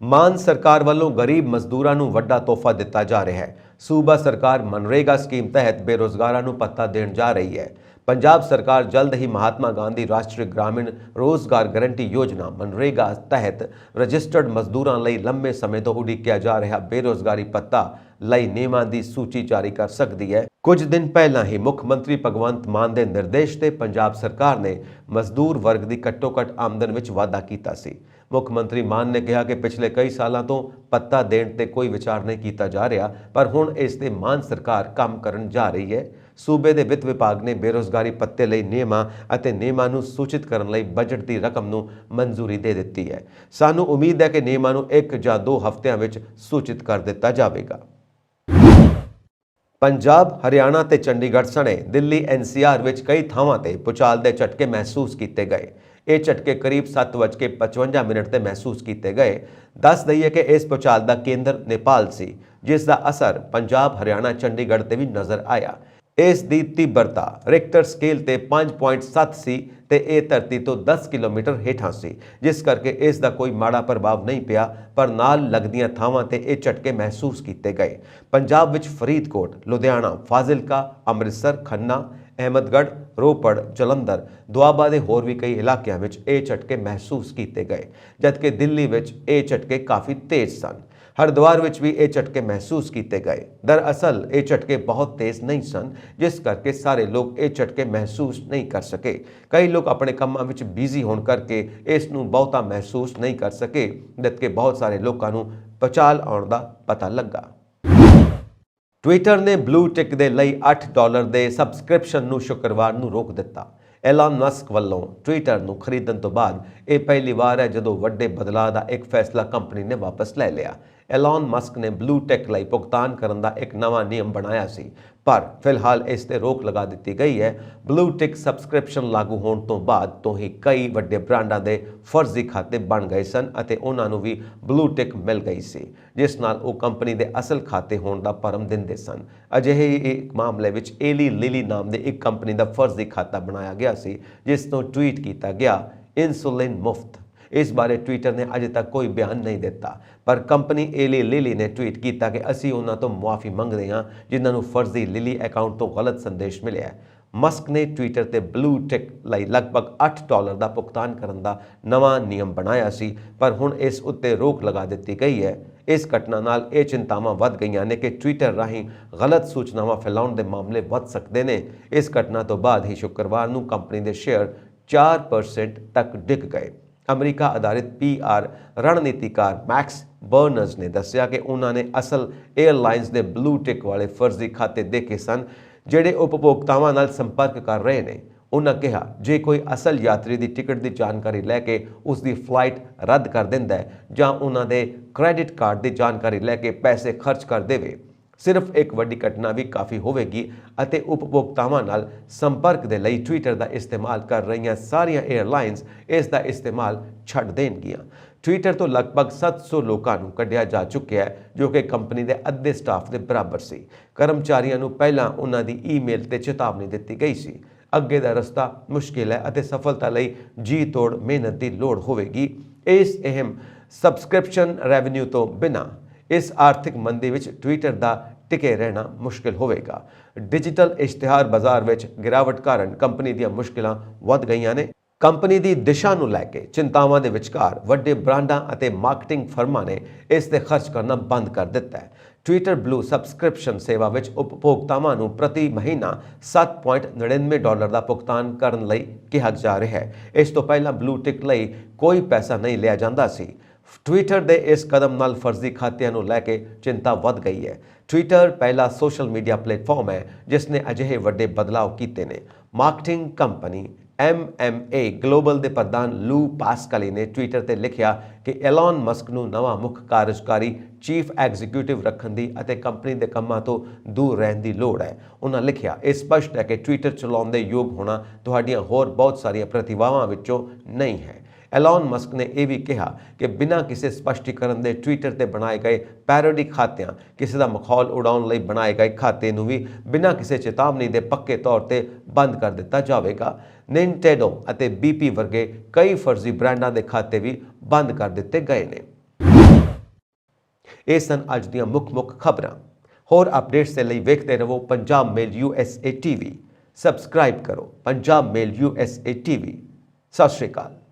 ਮਾਨ ਸਰਕਾਰ ਵੱਲੋਂ ਗਰੀਬ ਮਜ਼ਦੂਰਾਂ ਨੂੰ ਵੱਡਾ ਤੋਹਫਾ ਦਿੱਤਾ ਜਾ ਰਿਹਾ ਹੈ। ਸੂਬਾ ਸਰਕਾਰ ਮਨਰੇਗਾ ਸਕੀਮ ਤਹਿਤ ਬੇਰੁਜ਼ਗਾਰਾਂ ਨੂੰ ਭੱਤਾ ਦੇਣ ਜਾ ਰਹੀ ਹੈ। ਪੰਜਾਬ ਸਰਕਾਰ ਜਲਦ ਹੀ ਮਹਾਤਮਾ ਗਾਂਧੀ ਰਾਸ਼ਟਰੀ ਗ੍ਰਾਮੀਣ ਰੋਜ਼ਗਾਰ ਗਰੰਟੀ ਯੋਜਨਾ ਮਨਰੇਗਾ ਤਹਿਤ ਰਜਿਸਟਰਡ ਮਜ਼ਦੂਰਾਂ ਲਈ ਲੰਬੇ ਸਮੇਂ ਤੋਂ ਉਡੀਕਿਆ ਜਾ ਰਿਹਾ ਬੇਰੁਜ਼ਗਾਰੀ ਭੱਤਾ ਲਈ ਨਿਯਮਾਂ ਦੀ ਸੂਚੀ ਜਾਰੀ ਕਰ ਸਕਦੀ ਹੈ। ਕੁਝ ਦਿਨ ਪਹਿਲਾਂ ਹੀ ਮੁੱਖ ਮੰਤਰੀ ਭਗਵੰਤ ਮਾਨ ਦੇ ਨਿਰਦੇਸ਼ ਤੇ ਪੰਜਾਬ ਸਰਕਾਰ ਨੇ ਮਜ਼ਦੂਰ ਵਰਗ ਦੀ ਘੱਟੋ-ਘੱਟ ਆਮਦਨ ਵਿੱਚ ਵਾਧਾ ਕੀਤਾ ਸੀ। ਮੁੱਖ ਮੰਤਰੀ ਮਾਨ ਨੇ ਕਿਹਾ ਕਿ ਪਿਛਲੇ ਕਈ ਸਾਲਾਂ ਤੋਂ ਭੱਤਾ ਦੇਣ ਤੇ ਕੋਈ ਵਿਚਾਰ ਨਹੀਂ ਕੀਤਾ ਜਾ ਰਿਹਾ, ਪਰ ਹੁਣ ਇਸ ਤੇ ਮਾਨ ਸਰਕਾਰ ਕੰਮ ਕਰਨ ਜਾ ਰਹੀ ਹੈ। ਸੂਬੇ ਦੇ ਵਿੱਤ ਵਿਭਾਗ ਨੇ ਬੇਰੁਜ਼ਗਾਰੀ ਭੱਤੇ ਲਈ ਨਿਯਮਾਂ ਅਤੇ ਨਿਯਮਾਂ ਨੂੰ ਸੂਚਿਤ ਕਰਨ ਲਈ ਬਜਟ ਦੀ ਰਕਮ ਨੂੰ ਮਨਜ਼ੂਰੀ ਦੇ ਦਿੱਤੀ ਹੈ। ਸਾਨੂੰ ਉਮੀਦ ਹੈ ਕਿ ਨਿਯਮਾਂ ਨੂੰ 1 ਜਾਂ 2 ਹਫ਼ਤਿਆਂ ਵਿੱਚ ਸੂਚਿਤ ਕਰ ਦਿੱਤਾ ਜਾਵੇਗਾ। ਪੰਜਾਬ, ਹਰਿਆਣਾ ਤੇ ਚੰਡੀਗੜ੍ਹ ਸਣੇ ਦਿੱਲੀ NCR ਵਿੱਚ ਕਈ ਥਾਵਾਂ ਤੇ ਭੂਚਾਲ ਦੇ ਝਟਕੇ ਮਹਿਸੂਸ ਕੀਤੇ ਗਏ। ਇਹ ਝਟਕੇ ਕਰੀਬ 7:55 ਤੇ ਮਹਿਸੂਸ ਕੀਤੇ ਗਏ। ਦੱਸ ਦਈਏ ਕਿ ਇਸ ਭੂਚਾਲ ਦਾ ਕੇਂਦਰ ਨੇਪਾਲ ਸੀ, ਜਿਸ ਦਾ ਅਸਰ ਪੰਜਾਬ, ਹਰਿਆਣਾ, ਚੰਡੀਗੜ੍ਹ ਤੇ ਵੀ ਨਜ਼ਰ ਆਇਆ। ਇਸ ਦੀ ਤੀਬਰਤਾ ਰਿਕਟਰ ਸਕੇਲ ਤੇ 5.7 ਸੀ ਤੇ ਇਹ ਧਰਤੀ ਤੋਂ 10 ਕਿਲੋਮੀਟਰ ਹੇਠਾਂ ਸੀ, ਜਿਸ ਕਰਕੇ ਇਸ ਦਾ ਕੋਈ ਮਾੜਾ ਪ੍ਰਭਾਵ ਨਹੀਂ ਪਿਆ, ਪਰ ਨਾਲ ਲੱਗਦੀਆਂ ਥਾਵਾਂ ਤੇ ਇਹ ਝਟਕੇ ਮਹਿਸੂਸ ਕੀਤੇ ਗਏ। ਪੰਜਾਬ ਵਿੱਚ ਫਰੀਦਕੋਟ, ਲੁਧਿਆਣਾ, ਫਾਜ਼ਿਲਕਾ, ਅੰਮ੍ਰਿਤਸਰ, ਖੰਨਾ, ਅਹਿਮਦਗੜ੍ਹ, ਰੋਪੜ, ਜਲੰਧਰ, ਦੁਆਬਾ ਦੇ ਹੋਰ ਵੀ ਕਈ ਇਲਾਕਿਆਂ ਵਿੱਚ ਇਹ ਝਟਕੇ ਮਹਿਸੂਸ ਕੀਤੇ ਗਏ, ਜਦਕਿ ਦਿੱਲੀ ਵਿੱਚ ਇਹ ਝਟਕੇ ਕਾਫੀ ਤੇਜ਼ ਸਨ। ਹਰਿਦੁਆਰ ਵਿੱਚ ਵੀ ਇਹ ਝਟਕੇ ਮਹਿਸੂਸ ਕੀਤੇ ਗਏ। ਦਰਅਸਲ ਇਹ ਝਟਕੇ ਬਹੁਤ ਤੇਜ਼ ਨਹੀਂ ਸਨ, ਜਿਸ ਕਰਕੇ ਸਾਰੇ ਲੋਕ ਇਹ ਝਟਕੇ ਮਹਿਸੂਸ ਨਹੀਂ ਕਰ ਸਕੇ। ਕਈ ਲੋਕ ਆਪਣੇ ਕੰਮਾਂ ਵਿੱਚ ਬਿਜ਼ੀ ਹੋਣ ਕਰਕੇ ਇਸ ਨੂੰ ਬਹੁਤਾ ਮਹਿਸੂਸ ਨਹੀਂ ਕਰ ਸਕੇ, ਜਦਕਿ ਬਹੁਤ ਸਾਰੇ ਲੋਕਾਂ ਨੂੰ ਭੂਚਾਲ ਆਉਣ ਦਾ ਪਤਾ ਲੱਗਾ। ਟਵਿੱਟਰ ਨੇ ਬਲੂ ਟਿਕ ਦੇ ਲਈ $8 ਦੇ ਸਬਸਕ੍ਰਿਪਸ਼ਨ ਨੂੰ ਸ਼ੁੱਕਰਵਾਰ ਨੂੰ ਰੋਕ ਦਿੱਤਾ। ਐਲਨ ਮਸਕ ਵੱਲੋਂ ਟਵਿੱਟਰ ਨੂੰ ਖਰੀਦਣ ਤੋਂ ਬਾਅਦ ਇਹ ਪਹਿਲੀ ਵਾਰ ਹੈ ਜਦੋਂ ਵੱਡੇ ਬਦਲਾਅ ਦਾ ਇੱਕ ਫੈਸਲਾ ਕੰਪਨੀ ਨੇ ਵਾਪਸ ਲੈ ਲਿਆ। ਐਲਨ ਮਸਕ ਨੇ ਬਲੂ ਟਿਕ ਲਈ ਭੁਗਤਾਨ ਕਰਨ ਦਾ ਇੱਕ ਨਵਾਂ ਨਿਯਮ ਬਣਾਇਆ ਸੀ, ਪਰ ਫਿਲਹਾਲ ਇਸ ਤੇ ਰੋਕ ਲਗਾ ਦਿੱਤੀ ਗਈ ਹੈ। ਬਲੂ ਟਿਕ ਸਬਸਕ੍ਰਿਪਸ਼ਨ ਲਾਗੂ ਹੋਣ ਤੋਂ ਬਾਅਦ ਤੋਂ ਹੀ ਕਈ ਵੱਡੇ ਬ੍ਰਾਂਡਾਂ ਦੇ ਫਰਜ਼ੀ ਖਾਤੇ ਬਣ ਗਏ ਸਨ ਅਤੇ ਉਹਨਾਂ ਨੂੰ ਵੀ ਬਲੂ ਟਿਕ ਮਿਲ ਗਈ ਸੀ, ਜਿਸ ਨਾਲ ਉਹ ਕੰਪਨੀ ਦੇ ਅਸਲ ਖਾਤੇ ਹੋਣ ਦਾ ਭਰਮ ਦਿੰਦੇ ਸਨ। ਅਜਿਹੇ ਹੀ ਇੱਕ ਮਾਮਲੇ ਵਿੱਚ ਏਲੀ ਲਿਲੀ ਨਾਮ ਦੇ ਇੱਕ ਕੰਪਨੀ ਦਾ ਫਰਜ਼ੀ ਖਾਤਾ ਬਣਾਇਆ ਗਿਆ ਸੀ, ਜਿਸ ਤੋਂ ਟਵੀਟ ਕੀਤਾ ਗਿਆ ਇਨਸੂਲਿਨ ਮੁਫਤ। ਇਸ ਬਾਰੇ ਟਵਿੱਟਰ ਨੇ ਅਜੇ ਤੱਕ ਕੋਈ ਬਿਆਨ ਨਹੀਂ ਦਿੱਤਾ, ਪਰ ਕੰਪਨੀ ਏਲੀ ਲਿਲੀ ਨੇ ਟਵੀਟ ਕੀਤਾ ਕਿ ਅਸੀਂ ਉਹਨਾਂ ਤੋਂ ਮੁਆਫੀ ਮੰਗਦੇ ਹਾਂ ਜਿਨ੍ਹਾਂ ਨੂੰ ਫਰਜ਼ੀ ਲਿਲੀ ਅਕਾਊਂਟ ਤੋਂ ਗਲਤ ਸੰਦੇਸ਼ ਮਿਲਿਆ। ਮਸਕ ਨੇ ਟਵਿੱਟਰ ਤੇ ਬਲੂ ਟਿਕ ਲਈ ਲਗਭਗ $8 ਦਾ ਭੁਗਤਾਨ ਕਰਨ ਦਾ ਨਵਾਂ ਨਿਯਮ ਬਣਾਇਆ ਸੀ, ਪਰ ਹੁਣ ਇਸ ਉੱਤੇ ਰੋਕ ਲਗਾ ਦਿੱਤੀ ਗਈ ਹੈ। ਇਸ ਘਟਨਾ ਨਾਲ ਇਹ ਚਿੰਤਾਵਾਂ ਵੱਧ ਗਈਆਂ ਨੇ ਕਿ ਟਵਿੱਟਰ ਰਾਹੀਂ ਗਲਤ ਸੂਚਨਾਵਾਂ ਫੈਲਾਉਣ ਦੇ ਮਾਮਲੇ ਵੱਧ ਸਕਦੇ ਨੇ। ਇਸ ਘਟਨਾ ਤੋਂ ਬਾਅਦ ਹੀ ਸ਼ੁੱਕਰਵਾਰ ਨੂੰ ਕੰਪਨੀ ਦੇ ਸ਼ੇਅਰ 4% ਤੱਕ ਡਿੱਗ ਗਏ। ਅਮਰੀਕਾ ਆਧਾਰਿਤ PR ਰਣਨੀਤੀਕਾਰ ਮੈਕਸ ਬਰਨਰਜ਼ ਨੇ ਦੱਸਿਆ ਕਿ ਉਹਨਾਂ ਨੇ ਅਸਲ 에ਅਰਲਾਈਨਸ ਦੇ ਬਲੂ ਟਿਕ ਵਾਲੇ ਫਰਜ਼ੀ ਖਾਤੇ ਦੇਖੇ ਸਨ, ਜਿਹੜੇ ਉਪਭੋਗਤਾਵਾਂ ਨਾਲ ਸੰਪਰਕ ਕਰ ਰਹੇ ਨੇ। ਉਹਨਾਂ ਕਿਹਾ, ਜੇ ਕੋਈ ਅਸਲ ਯਾਤਰੀ ਦੀ ਟਿਕਟ ਦੀ ਜਾਣਕਾਰੀ ਲੈ ਕੇ ਉਸ ਦੀ ਫਲਾਈਟ ਰੱਦ ਕਰ ਦਿੰਦਾ ਹੈ ਜਾਂ ਉਹਨਾਂ ਦੇ ਕ੍ਰੈਡਿਟ ਕਾਰਡ ਦੀ ਜਾਣਕਾਰੀ ਲੈ ਕੇ ਪੈਸੇ ਖਰਚ ਕਰ ਦੇਵੇ, ਸਿਰਫ ਇੱਕ ਵੱਡੀ ਘਟਨਾ ਵੀ ਕਾਫੀ ਹੋਵੇਗੀ ਅਤੇ ਉਪਭੋਗਤਾਵਾਂ ਨਾਲ ਸੰਪਰਕ ਦੇ ਲਈ ਟਵਿੱਟਰ ਦਾ ਇਸਤੇਮਾਲ ਕਰ ਰਹੀਆਂ ਸਾਰੀਆਂ 에ਅਰਲਾਈਨਸ ਇਸ ਦਾ ਇਸਤੇਮਾਲ ਛੱਡ ਦੇਣਗੀਆਂ। ਟਵਿੱਟਰ ਤੋਂ ਲਗਭਗ 700 ਲੋਕਾਂ ਨੂੰ ਕੱਢਿਆ ਜਾ ਚੁੱਕਿਆ ਹੈ, ਜੋ ਕਿ ਕੰਪਨੀ ਦੇ ਅੱਧੇ ਸਟਾਫ ਦੇ ਬਰਾਬਰ ਸੀ। ਕਰਮਚਾਰੀਆਂ ਨੂੰ ਪਹਿਲਾਂ ਉਹਨਾਂ ਦੀ ਈਮੇਲ ਤੇ ਚੇਤਾਵਨੀ ਦਿੱਤੀ ਗਈ ਸੀ। ਅੱਗੇ ਦਾ ਰਸਤਾ ਮੁਸ਼ਕਿਲ ਹੈ ਅਤੇ ਸਫਲਤਾ ਲਈ ਜੀ ਤੋੜ ਮਿਹਨਤ ਦੀ ਲੋੜ ਹੋਵੇਗੀ। ਇਸ ਅਹਿਮ ਸਬਸਕ੍ਰਿਪਸ਼ਨ ਰੈਵਨਿਊ ਤੋਂ ਬਿਨਾਂ ਇਸ ਆਰਥਿਕ ਮੰਦੀ ਵਿੱਚ ਟਵਿੱਟਰ ਦਾ ਟਿਕੇ ਰਹਿਣਾ ਮੁਸ਼ਕਿਲ ਹੋਵੇਗਾ। ਡਿਜੀਟਲ ਇਸ਼ਤਿਹਾਰ ਬਾਜ਼ਾਰ ਵਿੱਚ ਗਿਰਾਵਟ ਕਾਰਨ ਕੰਪਨੀ ਦੀਆਂ ਮੁਸ਼ਕਿਲਾਂ ਵੱਧ ਗਈਆਂ ਨੇ। ਕੰਪਨੀ ਦੀ ਦਿਸ਼ਾ ਨੂੰ ਲੈ ਕੇ ਚਿੰਤਾਵਾਂ ਦੇ ਵਿਚਕਾਰ ਵੱਡੇ ਬ੍ਰਾਂਡਾਂ ਅਤੇ ਮਾਰਕੀਟਿੰਗ ਫਰਮਾਂ ਨੇ ਇਸ ਤੇ ਖਰਚ ਕਰਨਾ ਬੰਦ ਕਰ ਦਿੱਤਾ ਹੈ। ਟਵਿੱਟਰ ਬਲੂ ਸਬਸਕ੍ਰਿਪਸ਼ਨ ਸੇਵਾ ਵਿੱਚ ਉਪਭੋਗਤਾਵਾਂ ਨੂੰ ਪ੍ਰਤੀ ਮਹੀਨਾ $7.99 ਦਾ ਭੁਗਤਾਨ ਕਰਨ ਲਈ ਕਿਹਾ ਜਾ ਰਿਹਾ ਹੈ। ਇਸ ਤੋਂ ਪਹਿਲਾਂ ਬਲੂ ਟਿਕ ਲਈ ਕੋਈ ਪੈਸਾ ਨਹੀਂ ਲਿਆ ਜਾਂਦਾ ਸੀ। ਟਵਿੱਟਰ ਦੇ ਇਸ ਕਦਮ ਨਾਲ ਫਰਜ਼ੀ ਖਾਤਿਆਂ ਨੂੰ ਲੈ ਕੇ ਚਿੰਤਾ ਵੱਧ ਗਈ ਹੈ। ਟਵਿੱਟਰ ਪਹਿਲਾ ਸੋਸ਼ਲ ਮੀਡੀਆ ਪਲੇਟਫਾਰਮ ਹੈ ਜਿਸ ਨੇ ਅਜਿਹੇ ਵੱਡੇ ਬਦਲਾਅ ਕੀਤੇ ਨੇ। ਮਾਰਕੀਟਿੰਗ ਕੰਪਨੀ MMA ਗਲੋਬਲ ਦੇ ਪ੍ਰਧਾਨ ਲੂ ਪਾਸਕਲੀ ਨੇ ਟਵਿੱਟਰ ਤੇ ਲਿਖਿਆ ਕਿ ਐਲਨ ਮਸਕ ਨੂੰ ਨਵਾਂ ਮੁੱਖ ਕਾਰਜਕਾਰੀ ਚੀਫ ਐਗਜ਼ੀਕਿਊਟਿਵ ਰੱਖਣ ਦੀ ਅਤੇ ਕੰਪਨੀ ਦੇ ਕੰਮਾਂ ਤੋਂ ਦੂਰ ਰਹਿਣ ਦੀ ਲੋੜ ਹੈ। ਉਹਨਾਂ ਲਿਖਿਆ, ਇਹ ਸਪਸ਼ਟ ਹੈ ਕਿ ਟਵਿੱਟਰ ਚਲਾਉਣ ਦੇ ਯੋਗ ਹੋਣਾ ਤੁਹਾਡੀਆਂ ਹੋਰ ਬਹੁਤ ਸਾਰੀਆਂ ਪ੍ਰਤਿਭਾਵਾਂ ਵਿੱਚੋਂ ਨਹੀਂ ਹੈ। ਐਲਨ ਮਸਕ ਨੇ ਇਹ ਵੀ ਕਿਹਾ ਕਿ ਬਿਨਾਂ ਕਿਸੇ ਸਪਸ਼ਟੀਕਰਨ ਦੇ ਟਵਿੱਟਰ ਤੇ ਬਣਾਏ ਗਏ ਪੈਰੋਡੀ ਖਾਤਿਆਂ, ਕਿਸੇ ਦਾ ਮਖੌਲ ਉਡਾਉਣ ਲਈ ਬਣਾਏ ਗਏ ਖਾਤੇ ਨੂੰ ਵੀ ਬਿਨਾਂ ਕਿਸੇ ਚੇਤਾਵਨੀ ਦੇ ਪੱਕੇ ਤੌਰ ਤੇ ਬੰਦ ਕਰ ਦਿੱਤਾ ਜਾਵੇਗਾ। ਨਿੰਟੈਂਡੋ ਅਤੇ BP ਵਰਗੇ ਕਈ ਫਰਜ਼ੀ ਬ੍ਰਾਂਡਾਂ ਦੇ ਖਾਤੇ ਵੀ ਬੰਦ ਕਰ ਦਿੱਤੇ ਗਏ ਨੇ। ਇਹ ਸਨ ਅੱਜ ਦੀਆਂ ਮੁੱਖ ਖਬਰਾਂ। ਹੋਰ ਅਪਡੇਟਸ ਦੇ ਲਈ ਵੇਖਦੇ ਰਹੋ ਪੰਜਾਬ ਮੇਲ USA TV। ਸਬਸਕ੍ਰਾਈਬ ਕਰੋ ਪੰਜਾਬ ਮੇਲ USA TV। ਸਤਿ ਸ਼੍ਰੀ ਅਕਾਲ।